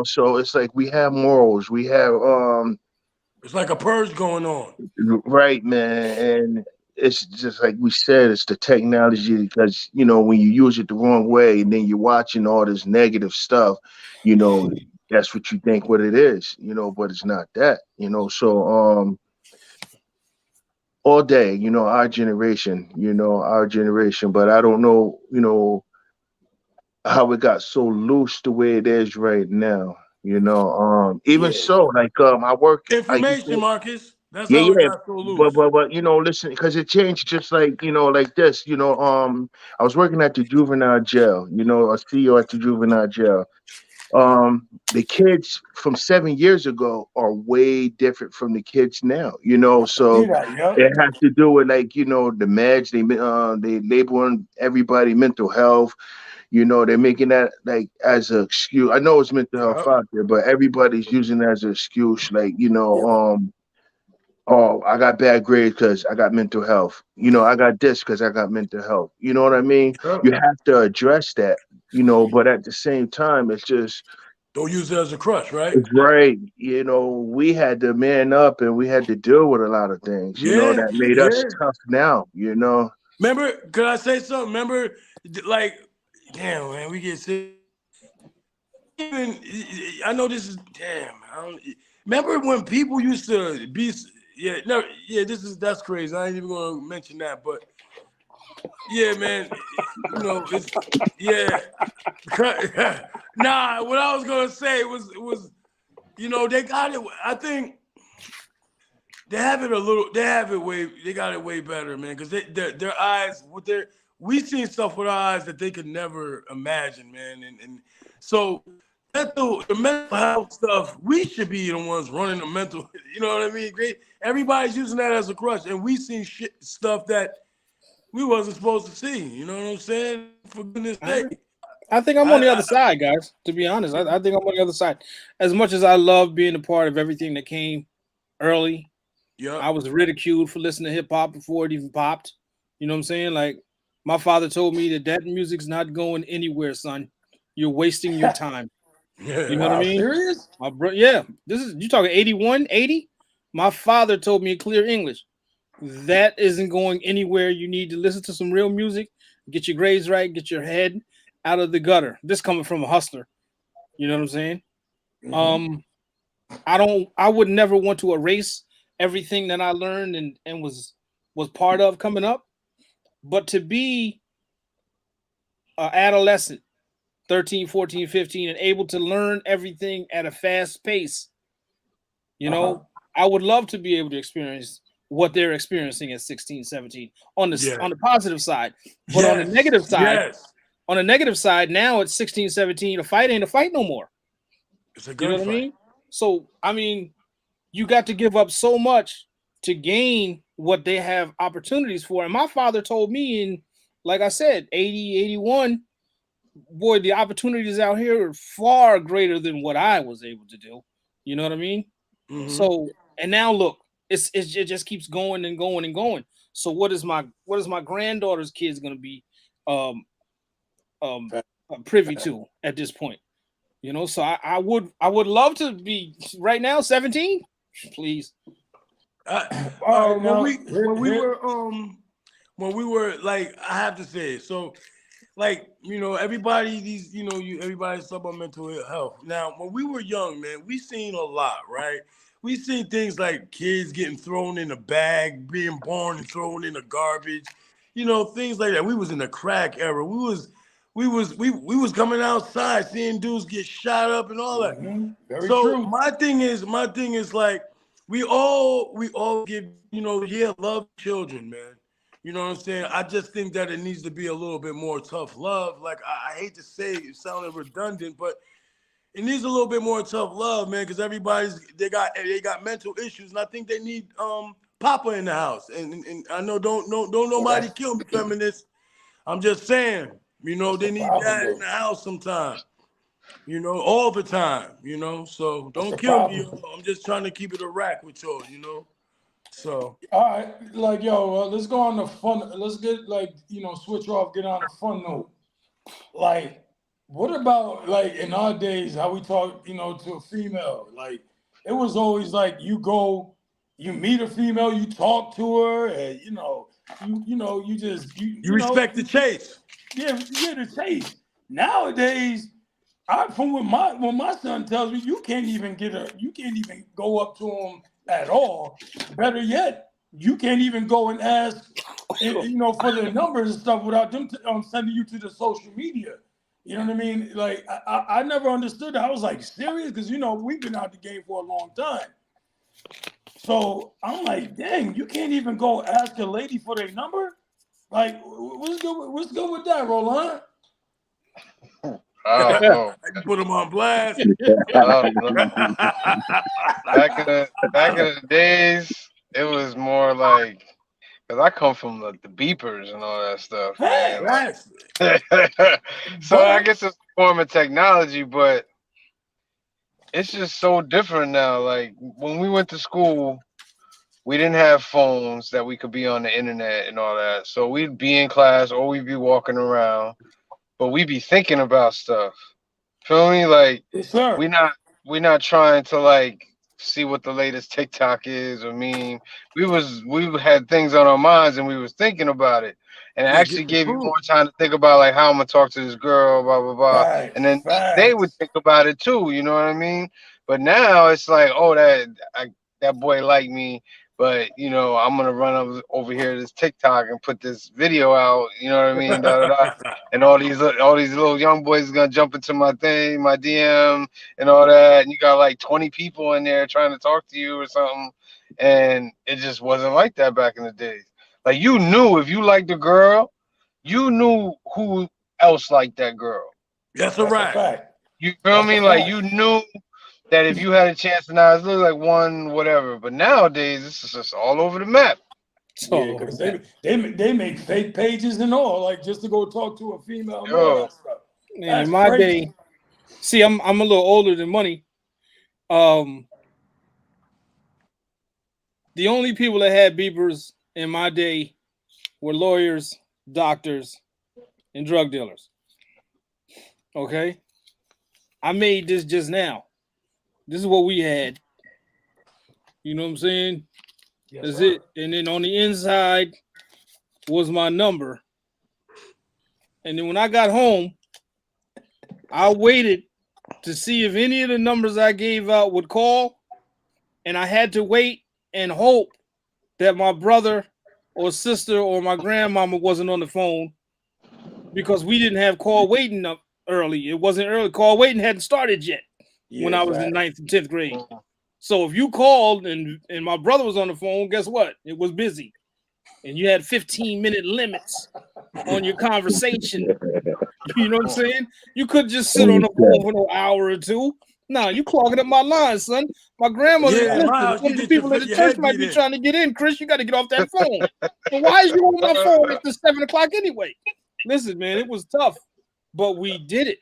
So it's like we have morals, we have it's like a purge going on. Right, man, and it's just like we said, it's the technology because when you use it the wrong way and then you're watching all this negative stuff, that's what you think what it is, but it's not that, So all day, our generation, but I don't know, how it got so loose the way it is right now. Even Yeah. so, like I work. I used Information, to. Marcus. That's Yeah, how it yeah. got so But loose. listen, because it changed just like like this. I was working at the juvenile jail. A CEO at the juvenile jail. The kids from 7 years ago are way different from the kids now. See So that? Yep. it has to do with like the meds. They labeling everybody mental health. They're making that like as an excuse. I know it's mental health Yep. out there, but everybody's using it as an excuse. Like Yep. oh, I got bad grades because I got mental health. I got this because I got mental health. You know what I mean? You Yep. have to address that. But at the same time, it's just Don't use it as a crutch, right? it's right. We had to man up and we had to deal with a lot of things. Yeah. That made us Yeah. tough now. Remember, could I say something? Remember, like, damn, man, we get sick. Even, I know this is, damn. Remember when people used to be, yeah, no, yeah, that's crazy. I ain't even gonna mention that, but yeah, man, it's, yeah. Nah, what I was gonna say was, they got it. I think they have it a little. They have it way. They got it way better, man. Because their eyes, we seen stuff with our eyes that they could never imagine, man. And so the mental health stuff, we should be the ones running the mental. You know what I mean? Great. Everybody's using that as a crutch, and we seen stuff that we wasn't supposed to see. You know what I'm saying? For goodness sake. I think I'm on the other side, guys. To be honest, I think I'm on the other side. As much as I love being a part of everything that came early, I was ridiculed for listening to hip hop before it even popped. You know what I'm saying? Like my father told me that music's not going anywhere, son. You're wasting your time. You know what I mean? Serious? Yeah. You talking 81, 80? My father told me in clear English. That isn't going anywhere. You need to listen to some real music, get your grades right, get your head out of the gutter. This coming from a hustler. You know what I'm saying? Mm-hmm. I would never want to erase everything that I learned and was part of coming up, but to be an adolescent, 13, 14, 15, and able to learn everything at a fast pace, I would love to be able to experience what they're experiencing at 16, 17 on the positive side. But on the negative side, now at 16, 17, a fight ain't a fight no more. It's a gunfight. You know what I mean? So, I mean, you got to give up so much to gain what they have opportunities for. And my father told me in, like I said, 80, 81, boy, the opportunities out here are far greater than what I was able to do. You know what I mean? Mm-hmm. So, and now look, it just keeps going and going and going. So what is my granddaughter's kids going to be privy to at this point? So I would love to be right now 17, please. When we were like, I have to say it. So, like, everybody's talking about mental health. Now, when we were young, man, we seen a lot, right? We seen things like kids getting thrown in a bag, being born and thrown in the garbage, things like that. We was in the crack era. We was coming outside, seeing dudes get shot up and all that. Mm-hmm. Very so true. my thing is like we all give, love children, man. You know what I'm saying? I just think that it needs to be a little bit more tough love. Like I hate to say it sounded redundant, but it needs a little bit more tough love, man, because they got mental issues, and I think they need Papa in the house. And I know don't nobody kill me, feminists. I'm just saying, they need dad in the house sometime. All the time, so don't kill me. I'm just trying to keep it a rack with y'all, So all right, like let's go on the fun. Let's get switch off, get on a fun note. Like, what about like in our days how we talk, to a female? Like, it was always like you meet a female, you talk to her, and you you respect the chase. Yeah, the chase. Nowadays, when my son tells me you can't even go up to him at all. Better yet, you can't even go and ask, for their numbers and stuff without them sending you to the social media. You know what I mean? Like I never understood that. I was like, serious? Because we've been out the game for a long time. So I'm like, dang, you can't even go ask a lady for their number? Like, what's good with that, Roland? I don't know. I put them on blast. I don't know. Back in the days, it was more like, because I come from the beepers and all that stuff, man. So I guess it's a form of technology, but it's just so different now. Like when we went to school, we didn't have phones that we could be on the internet and all that. So we'd be in class or we'd be walking around, but we'd be thinking about stuff. Feel me? Like Yes, sir. we're not trying to like see what the latest TikTok is or meme. We had things on our minds and we was thinking about it. And it actually gave you more time to think about like how I'm gonna talk to this girl, blah blah blah. Right. And then they would think about it too, you know what I mean? But now it's like, oh, that boy like me, but I'm gonna run over here to this TikTok and put this video out, you know what I mean? Da, da, da. And all these little young boys are gonna jump into my thing, my DM, and all that. And you got like 20 people in there trying to talk to you or something. And it just wasn't like that back in the days. Like you knew if you liked a girl, you knew who else liked that girl. That's a fact. You feel me? Like you knew that if you had a chance to now, it's looking like one whatever. But nowadays, this is just all over the map. Yeah, because they make fake pages and all, like just to go talk to a female. And all that stuff. Man, in my day, see, I'm a little older than Money. The only people that had beepers in my day were lawyers, doctors, and drug dealers. Okay, I made this just now. This is what we had. You know what I'm saying? Yes, That's sir. it. And then on the inside was my number. And then when I got home, I waited to see if any of the numbers I gave out would call. And I had to wait and hope that my brother or sister or my grandmama wasn't on the phone, because we didn't have call waiting up early. It wasn't early. Call waiting hadn't started yet when I was in 9th and 10th grade. So if you called and my brother was on the phone, guess what? It was busy. And you had 15-minute limits on your conversation. You know what I'm saying? You couldn't just sit on the phone for an hour or two. No, you clogging up my line, son. My grandmother, some of the people in the church might be trying to get in. Chris, you got to get off that phone. But why is you on my phone after 7 o'clock anyway? Listen, man, it was tough, but we did it.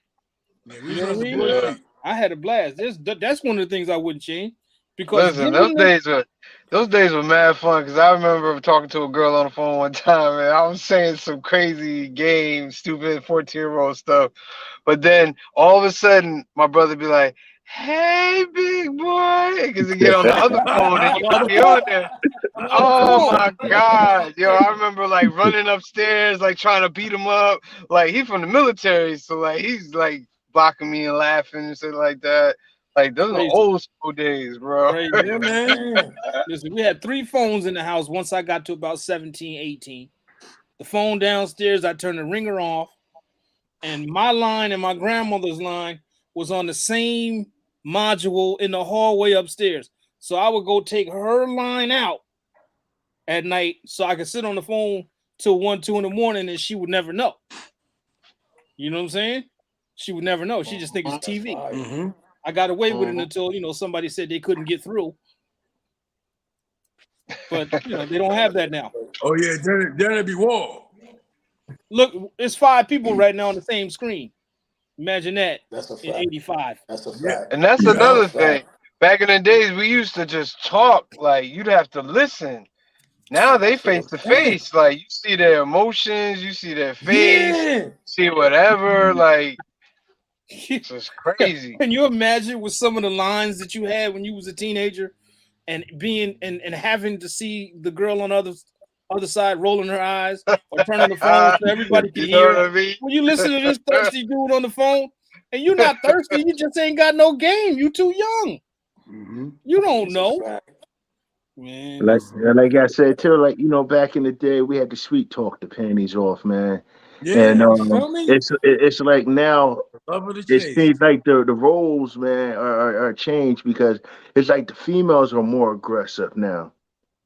You know what I mean? I had a blast. That's one of the things I wouldn't change. Because listen, those days were mad fun, because I remember talking to a girl on the phone one time and I was saying some crazy game, stupid 14-year-old stuff. But then all of a sudden my brother be like, "Hey, big boy," because he get on the other phone and you be on there. Oh my God. Yo, I remember like running upstairs, like trying to beat him up. Like he from the military, so like he's like blocking me and laughing and shit like that. Like those are old school days, bro. Yeah, man. Listen, we had 3 phones in the house once I got to about 17, 18. The phone downstairs, I turned the ringer off, and my line and my grandmother's line was on the same module in the hallway upstairs. So I would go take her line out at night so I could sit on the phone till 1, 2 in the morning, and she would never know. You know what I'm saying? She would never know. She just think it's TV. Mm-hmm. I got away with it until somebody said they couldn't get through. But they don't have that now. Oh yeah, then it'd be war. Look, it's 5 people right now on the same screen. Imagine that. That's a fact. In 85. That's a fact. And that's another thing. Back in the days, we used to just talk. Like you'd have to listen. Now they face to face. Like you see their emotions, you see their face, see whatever. Like it's just crazy. Can you imagine with some of the lines that you had when you was a teenager, and being and having to see the girl on the other side rolling her eyes or turning the phone so everybody can hear? What I mean? When you listen to this thirsty dude on the phone, and you're not thirsty, you just ain't got no game. You too young. Mm-hmm. You don't know. Man. Like I said too, like back in the day, we had to sweet talk the panties off, man. Yeah, And you feel me? it's like now Love of the it chase. seems like the roles, man, are changed because it's like the females are more aggressive now.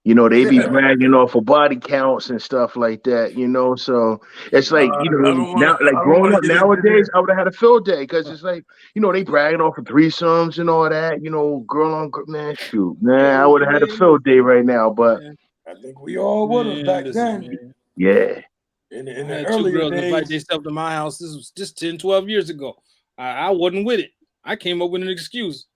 You know, they be Yeah. bragging off of body counts and stuff like that, you know. So it's like, you I know, don't want now to. like I don't growing want up to get into nowadays, this. I would have had a field day because it's like, you know, they bragging off of threesomes and all that, you know, girl on girl, man, shoot, man, I Hey, would have had a man, field day right now, but man, I think we all would have man, back listen, then. man. yeah. In I the had two earlier girls invite days. themselves to my house. This was just 10, 12 years ago. I wasn't with it. I came up with an excuse.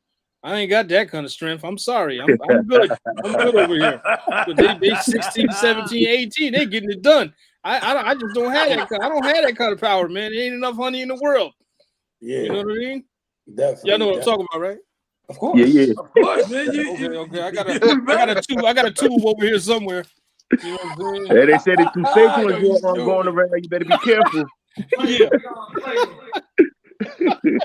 I ain't got that kind of strength. I'm sorry. I'm good. I'm good over here. But they 16, 17, 18, they getting it done. I just don't have that. I don't have that kind of power, man. There ain't enough honey in the world. Yeah, You know what I mean? definitely. Y'all know what I'm talking about, right? Of course, Yeah. of course, man. Okay. I got a tube over here somewhere. You know what I'm saying? And they said the two fake ones Yo, you going stupid. around. You better be careful. Yeah.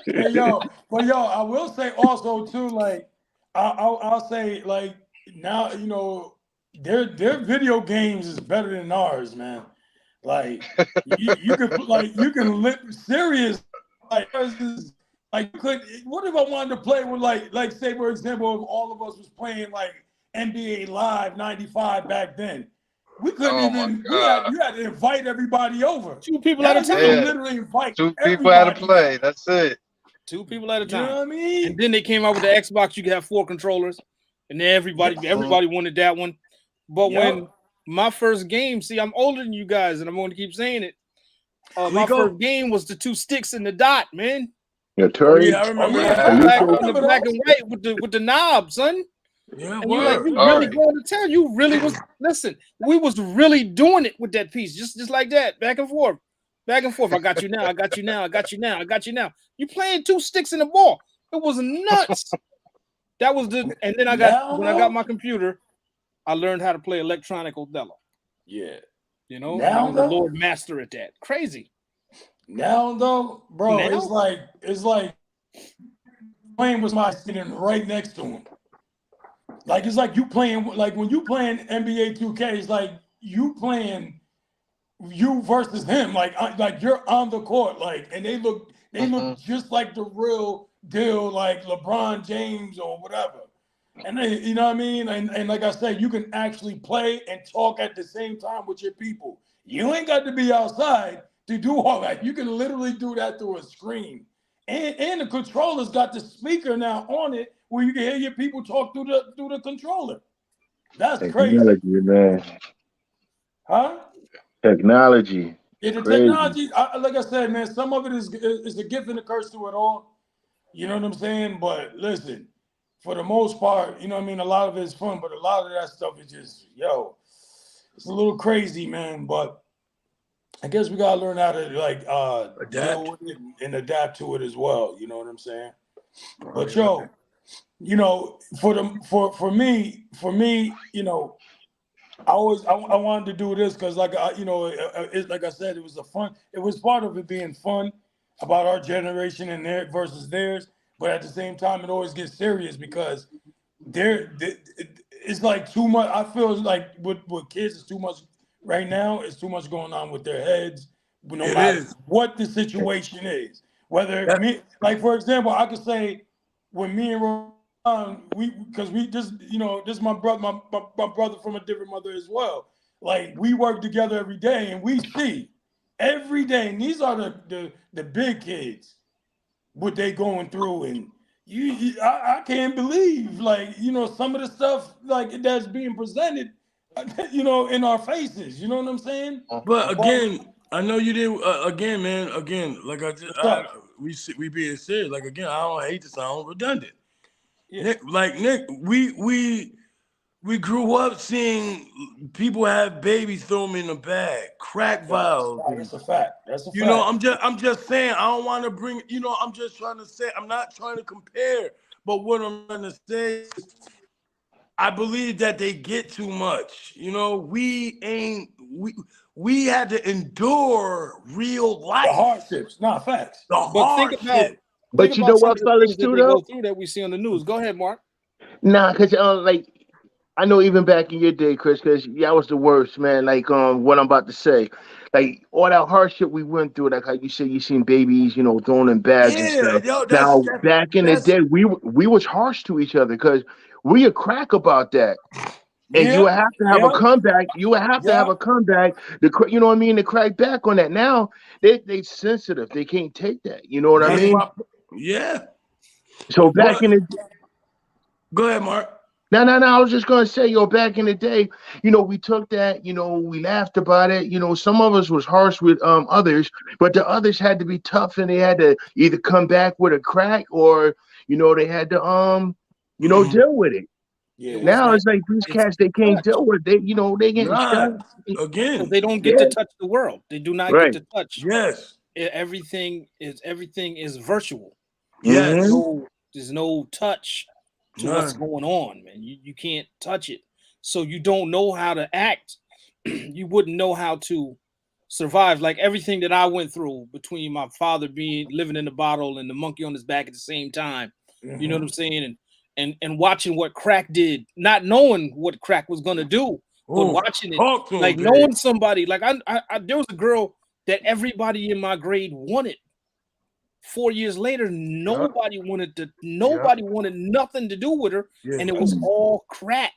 Hey, yo, but yo, I will say also too, like I'll say like now, you know, their video games is better than ours, man. Like you can live serious like ours is like what if I wanted to play with like say for example if all of us was playing like NBA Live 95 back then. We couldn't Oh my even God. you had to invite everybody over. 2 people Now at a you time. can Yeah. literally invite 2 people at a everybody play. now. That's it. 2 people at a You know time. what I mean? And then they came out with the Xbox. You could have 4 controllers, and then everybody wanted that one. But when my first game, see, I'm older than you guys, and I'm going to keep saying it. My first game was the 2 sticks and the dot, man. Yeah, Oh Terry. yeah, I remember Yeah, that. the black and white with the knob, son. Yeah, And you're like, you All really right. going to town? You really was. Listen, we was really doing it with that piece, just like that, back and forth. Back and forth. I got you now. I got you now. I got you now. I got you now. You playing 2 sticks in the ball. It was nuts. That was the. And then I got my computer, I learned how to play electronic Othello. Yeah. You know, Now, I was a Lord Master at that. Crazy. Now though, bro, Now? it's like playing with my sitting right next to him. Like it's like you playing like when you playing NBA 2K, it's like you playing you versus him. Like you're on the court, like, and they look just like the real deal, like LeBron James or whatever. And they, you know what I mean? And like I said, you can actually play and talk at the same time with your people. You ain't got to be outside to do all that. You can literally do that through a screen. And the controller's got the speaker now on it where you can hear your people talk through the controller. That's crazy. Technology, man. Huh? Technology. Yeah, the Crazy. technology, like I said, man, some of it is a gift and a curse to it all. You know what I'm saying? But listen, for the most part, you know what I mean? A lot of it is fun, but a lot of that stuff is just, it's a little crazy, man. But I guess we gotta learn how to like deal with it and adapt to it as well. You know what I'm saying? But you know, for me, you know, I wanted to do this because like you know, it's like I said, it was part of it being fun about our generation and their versus theirs. But at the same time, it always gets serious because it's like too much. I feel like with kids, it's too much right now. It's too much going on with their heads. No matter what the situation is, whether me, like for example, I could say when me and Ron, we just this is my brother, my brother from a different mother as well. Like we work together every day, and we see every day. And these are the big kids, what they going through, and I can't believe like some of the stuff like that's being presented, in our faces. You know what I'm saying? But again, I know you did. Again, man. Again, like we being serious. Like again, I don't hate to sound redundant. Yeah. Nick, we grew up seeing people have babies throw them in the bag, crack vials. That's a fact. That's a fact. You know, I'm just saying. I don't want to bring. I'm just trying to say. I'm not trying to compare. But what I'm trying to say is, I believe that they get too much. We we had to endure real life. The hardships, not facts. The hardship. But you know what, fellas, too, though? Go through that we see on the news. Go ahead, Mark. Nah, because like I know even back in your day, Chris, because y'all was the worst, man. Like what I'm about to say, like all that hardship we went through, like how you said you seen babies, thrown in bags and Yeah, stuff. yo, Now back in the that's day, we was harsh to each other because we a crack about that. And you yeah, would have to have a yeah, comeback. You would have to yeah. have a comeback. You know what I mean? To crack back on that. Now they sensitive. They can't take that. You know what I That's mean? my yeah. So back But in the go ahead, Mark. no. I was just gonna say, back in the day, we took that. We laughed about it. Some of us was harsh with others, but the others had to be tough, and they had to either come back with a crack or they had to deal with it. Yeah, Now it's like these cats they can't Touch. deal with. They getting nah. shot. Because Again, they don't get Yeah, to touch the world. They do not get right. to touch. yes, Everything is virtual. yes, Mm-hmm. There's no touch to what's none. going on, man. You can't touch it. So you don't know how to act. You wouldn't know how to survive. Like everything that I went through between my father living in the bottle and the monkey on his back at the same time. You know what I'm saying? And watching what crack did, not knowing what crack was gonna do, but Oh, watching it, talk to him, like big. knowing somebody. Like there was a girl that everybody in my grade wanted. 4 years later, nobody wanted nothing to do with her, Yeah, and it was all crack.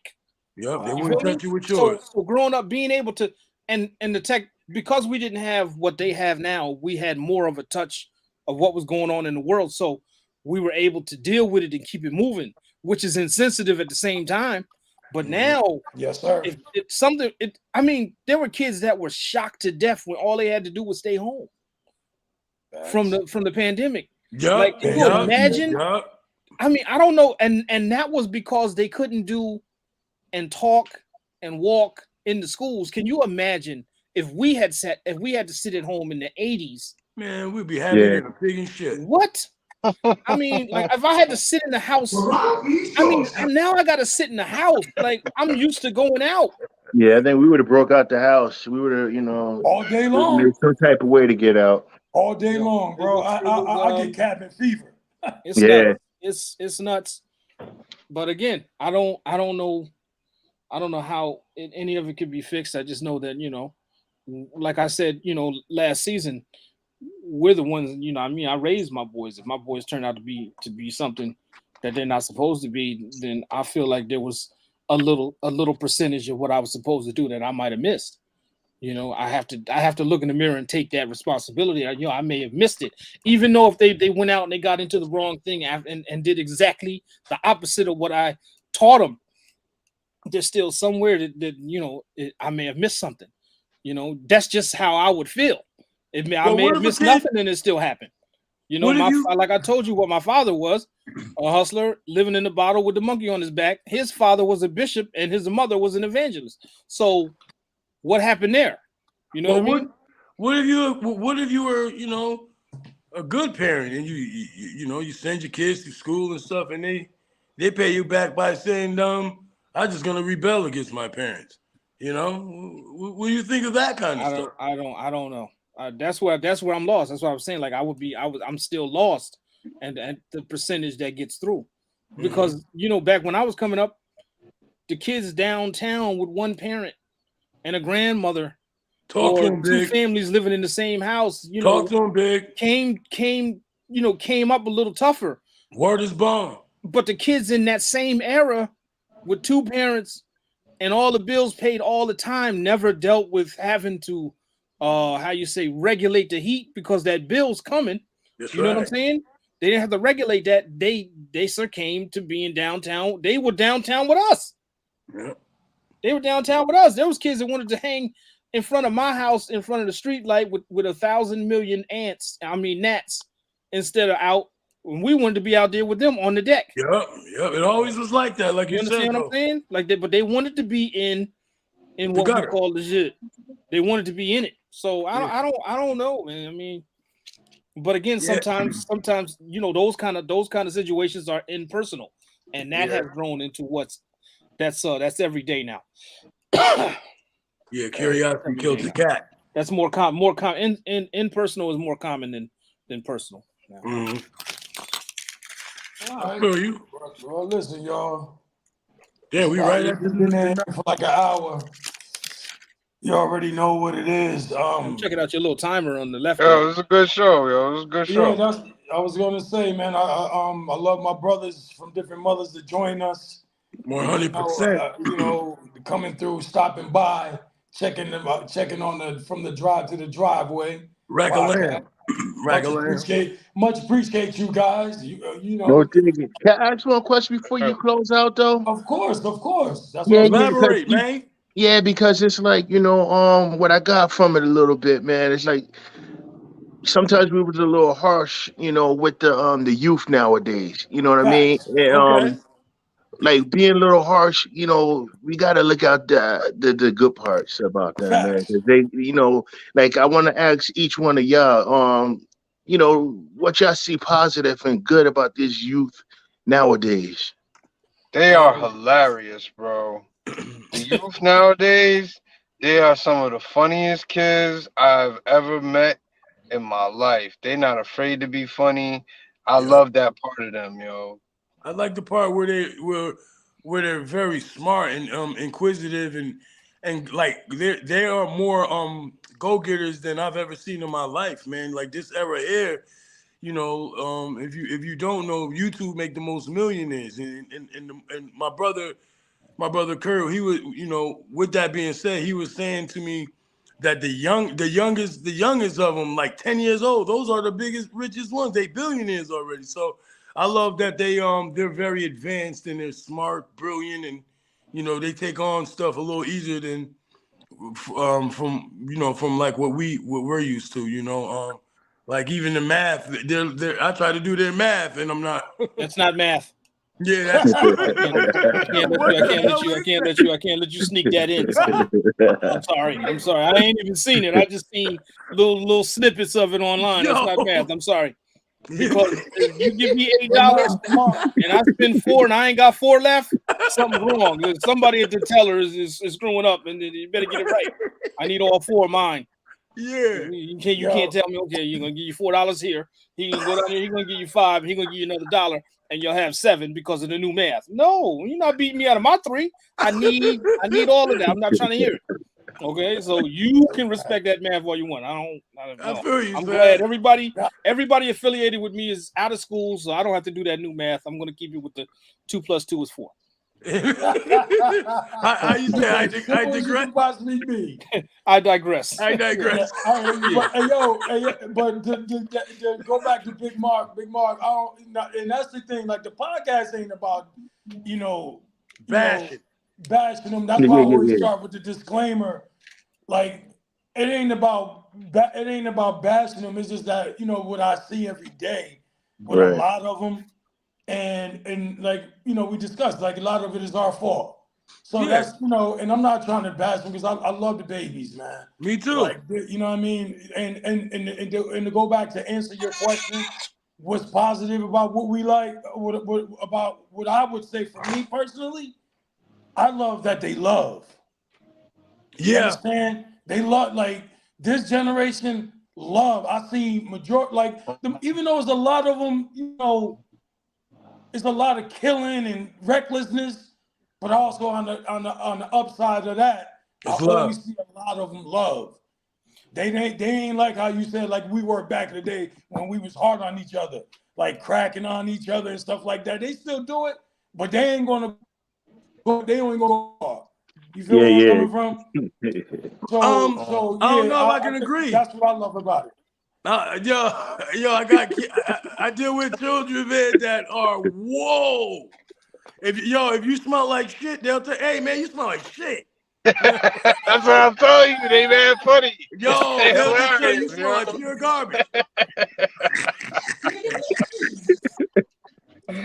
yep. They You wouldn't feel me? touch you with So, yours. so growing up, being able to and the tech, because we didn't have what they have now, we had more of a touch of what was going on in the world. So we were able to deal with it and keep it moving, which is insensitive at the same time. But now, Yes, sir. if it's something, I mean, there were kids that were shocked to death when all they had to do was stay home from the pandemic. Yup, Like, can you imagine? Yup. I mean, I don't know, and that was because they couldn't do and talk and walk in the schools. Can you imagine if we had to sit at home in the 80s? Man, we'd be having Yeah. it a pig and shit. What? I mean, like if I had to sit in the house, I mean, now I got to sit in the house. Like I'm used to going out. Yeah, I think we would have broke out the house. We would have, All day long. there's some type of way to get out. All day long, bro. I get cabin fever. It's Yeah. nuts. It's nuts. But again, I don't know how any of it could be fixed. I just know that, like I said, last season, we're the ones, I mean, I raised my boys. If my boys turn out to be something that they're not supposed to be, then I feel like there was a little percentage of what I was supposed to do that I might have missed. I have to look in the mirror and take that responsibility. I may have missed it, even though if they went out and they got into the wrong thing and did exactly the opposite of what I taught them. There's still somewhere that I may have missed something. That's just how I would feel. I may have missed nothing and it still happened. Like I told you what my father was, a hustler living in the bottle with the monkey on his back. His father was a bishop and his mother was an evangelist. So what happened there? You know what I mean? What if you were, a good parent and you send your kids to school and stuff and they pay you back by saying, I'm just gonna rebel against my parents. What do you think of that kind of stuff? I don't know. That's where I'm lost. That's what I'm saying. Like I'm still lost, and the percentage that gets through, because back when I was coming up, the kids downtown with one parent and a grandmother, or two families living in the same house, Talk to them, big. Came up a little tougher. Word is bond. But the kids in that same era with two parents and all the bills paid all the time never dealt with having to regulate the heat because that bill's coming. That's know what I'm saying? They didn't have to regulate that. They came to being downtown. They were downtown with us. Yeah. They were downtown with us. There was kids that wanted to hang in front of my house in front of the street light with 1,000 million gnats instead of out. We wanted to be out there with them on the deck. Yep. It always was like that. Like you understand said, what I'm saying? Like but they wanted to be in what we call the shit. They wanted to be in it. So I don't know, man. I mean, but again, sometimes those kind of situations are impersonal, and that has grown into that's every day now. Yeah, curiosity killed the cat. That's more common. Impersonal is more common than personal. Mm-hmm. All right. I feel you. Well, listen, y'all. Yeah, we right at the there for like an hour. You already know what it is. I'm checking out your little timer on the left. Yo, it was a good show, yo. It was a good show. Yeah, I was gonna say, man. I love my brothers from different mothers to join us. 100%. You know, coming through, stopping by, checking on from the drive to the driveway. Raggalam. Much appreciate you guys. You know. No digging. Can I ask one question before you close out, though? Of course. That's Yeah, what Elaborate, man. Yeah, because it's like, what I got from it a little bit, man. It's like sometimes we was a little harsh, with the youth nowadays. You know what I mean? And, Okay. like being a little harsh, we gotta look out the good parts about them, man. 'Cause they, like I want to ask each one of y'all, what y'all see positive and good about this youth nowadays. They are hilarious, bro. The youth nowadays, they are some of the funniest kids I've ever met in my life. They're not afraid to be funny. I love that part of them, yo. I like the part where they're very smart and inquisitive and like they are more go-getters than I've ever seen in my life, man. Like this era here, if you don't know, YouTube make the most millionaires, and my brother Curl, he was, with that being said, he was saying to me that the youngest of them, like 10 years old, those are the biggest, richest ones. They billionaires already. So I love that they're very advanced and they're smart, brilliant, and they take on stuff a little easier than from like what we're used to. Like even the math, I try to do their math and I'm not. That's not math. Yeah, that's I can't let you sneak that in. I'm sorry. I ain't even seen it. I just seen little snippets of it online. That's not math. I'm sorry. Because if you give me $8 and I spend $4 and I ain't got $4 left, something's wrong. Somebody at the teller is screwing up, and you better get it right. I need all 4 of mine. Yeah. You can't tell me, okay, you're gonna give you $4 here. He can go down there, he's gonna give you $5, and he's gonna give you another $1, and you'll have 7 because of the new math. No, you're not beating me out of my 3. I need all of that. I'm not trying to hear it. Okay, so you can respect that math all you want. I feel you. I'm glad everybody affiliated with me is out of school, so I don't have to do that new math. I'm gonna keep it with the 2 + 2 is 4. How you say I digress? I digress. But to go back to Big Mark, and that's the thing. Like the podcast ain't about bashing them. That's why I always start with the disclaimer. Like it ain't about bashing them. It's just that what I see every day with a lot of them. And like we discussed, like a lot of it is our fault. So that's and I'm not trying to bash them because I love the babies, man. Me too. Like what I mean, and to go back to answer your question, what's positive about what we like, about what I would say for me personally, I love that they love. You understand? They love, like this generation love. I see majority even though there's a lot of them, it's a lot of killing and recklessness, but also on the upside of that, I always see a lot of them love. They ain't like how you said, like we were back in the day when we was hard on each other, like cracking on each other and stuff like that. They still do it, but they ain't gonna go hard. You feel where I'm coming from? So I don't know if I can agree. That's what I love about it. I deal with children, man, that are whoa. If you smell like shit, they'll tell, hey man, you smell like shit. That's what I'm telling you. They man funny. They'll just say you smell like pure garbage. But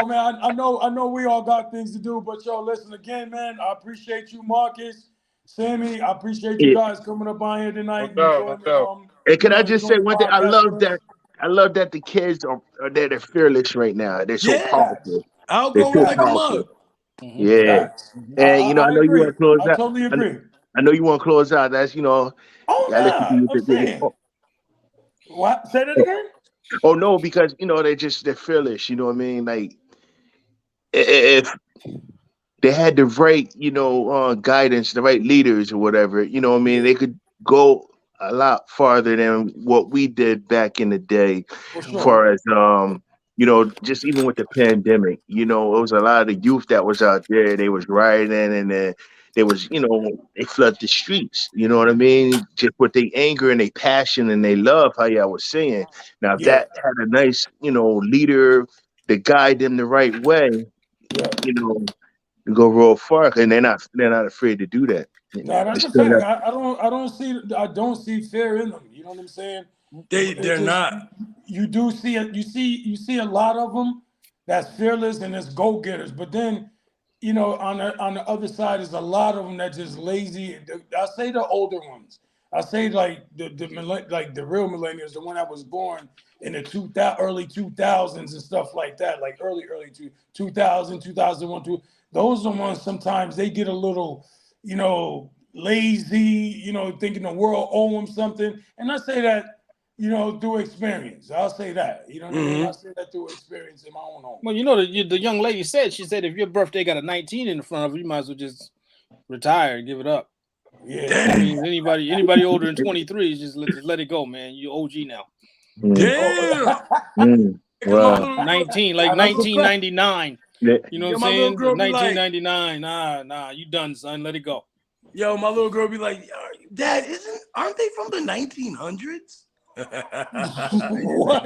man, I know we all got things to do, but listen again, man. I appreciate you, Marcus, Sammy. I appreciate you guys coming up on here tonight. Hey, can I just say one thing? I love that the kids they're fearless right now. They're so powerful. I'll go like a mug. Yeah, and I know you want to close out. I totally agree. I know you want to close out. That's What? Say that again. Oh no, because they're fearless. You know what I mean? Like if they had the right, guidance, the right leaders or whatever, what I mean, they could go a lot farther than what we did back in the day. For As sure. far as just even with the pandemic, it was a lot of the youth that was out there. They was rioting, and then they was, they flood the streets. You know what I mean? Just with their anger and their passion and they love, how y'all was saying. Now, if Yeah. that had a nice, leader to guide them the right way, Yeah. go real far, and they're not afraid to do that. No, that's It's a still fact. not- I don't see fear in them. You know what I'm saying? They're It's just, not. You do see it. You see a lot of them that's fearless and it's go getters. But then, on the other side is a lot of them that just lazy. I say the older ones. I say like the real millennials, the one that was born in the early 2000s and stuff like that, like early 2000, 2001. Those are the ones sometimes they get a little, lazy, thinking the world owe them something. And I say that, through experience. I'll say that. You know what I mean? I say that through experience in my own home. Well, the young lady said, she said, if your birthday got a 19 in the front of it, you might as well just retire and give it up. Yeah. I mean, anybody older than 23, just let it go, man. You OG now. Damn. Wow. 19, like 1999. Yeah. You know what I'm my little saying? girl be like- 1999. Nah, you done, son. Let it go. Yo, my little girl be like, Dad, aren't they from the 1900s? What?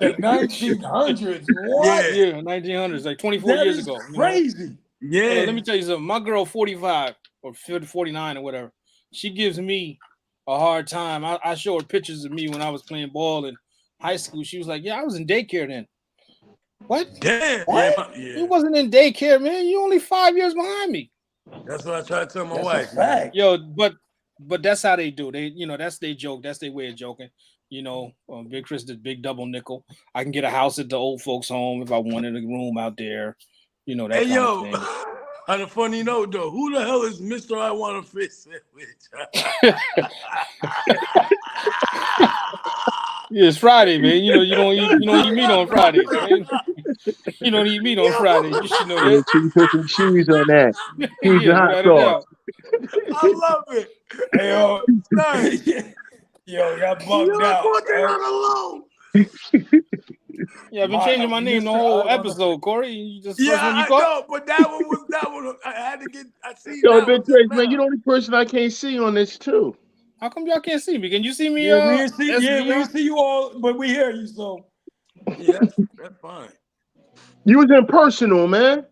The 1900s? What? Yeah, 1900s, like 24 That years is ago. crazy. Yeah. Hey, let me tell you something. My girl, 45 or 49 or whatever, she gives me a hard time. I show her pictures of me when I was playing ball in high school. She was like, yeah, I was in daycare then. What? Damn. What? You wasn't in daycare, man. You only 5 years behind me. That's what I try to tell my That's wife. a fact. Yo, but that's how they do. They, that's their joke. That's their way of joking. Big Chris did big double nickel. I can get a house at the old folks' home if I wanted a room out there. That Hey, kind yo, of thing. on a funny note, though, who the hell is Mr. I Want a Fish Sandwich? Yeah, it's Friday, man. You don't eat meat on Fridays, man. You don't eat meat on Fridays. You should know that. You put some cheese on that. Cheese Yeah, and hot without a sauce. doubt. I love it. Hey, yo, Nice. y'all Yo, bugged out. put that Right? on the low. Yeah, I've been changing my name the Mr. whole I wanna- episode, Corey. You just Yeah, first one you I caught? know, but that one. I had to get. I see Yo, that Big one. Trace, just man, now. you're the only person I can't see on this too. How come y'all can't see me? Can you see me? Yeah, we didn't see. Yeah, we SVR? didn't see you all, but we hear you. So Yeah, that's fine. You was impersonal, man.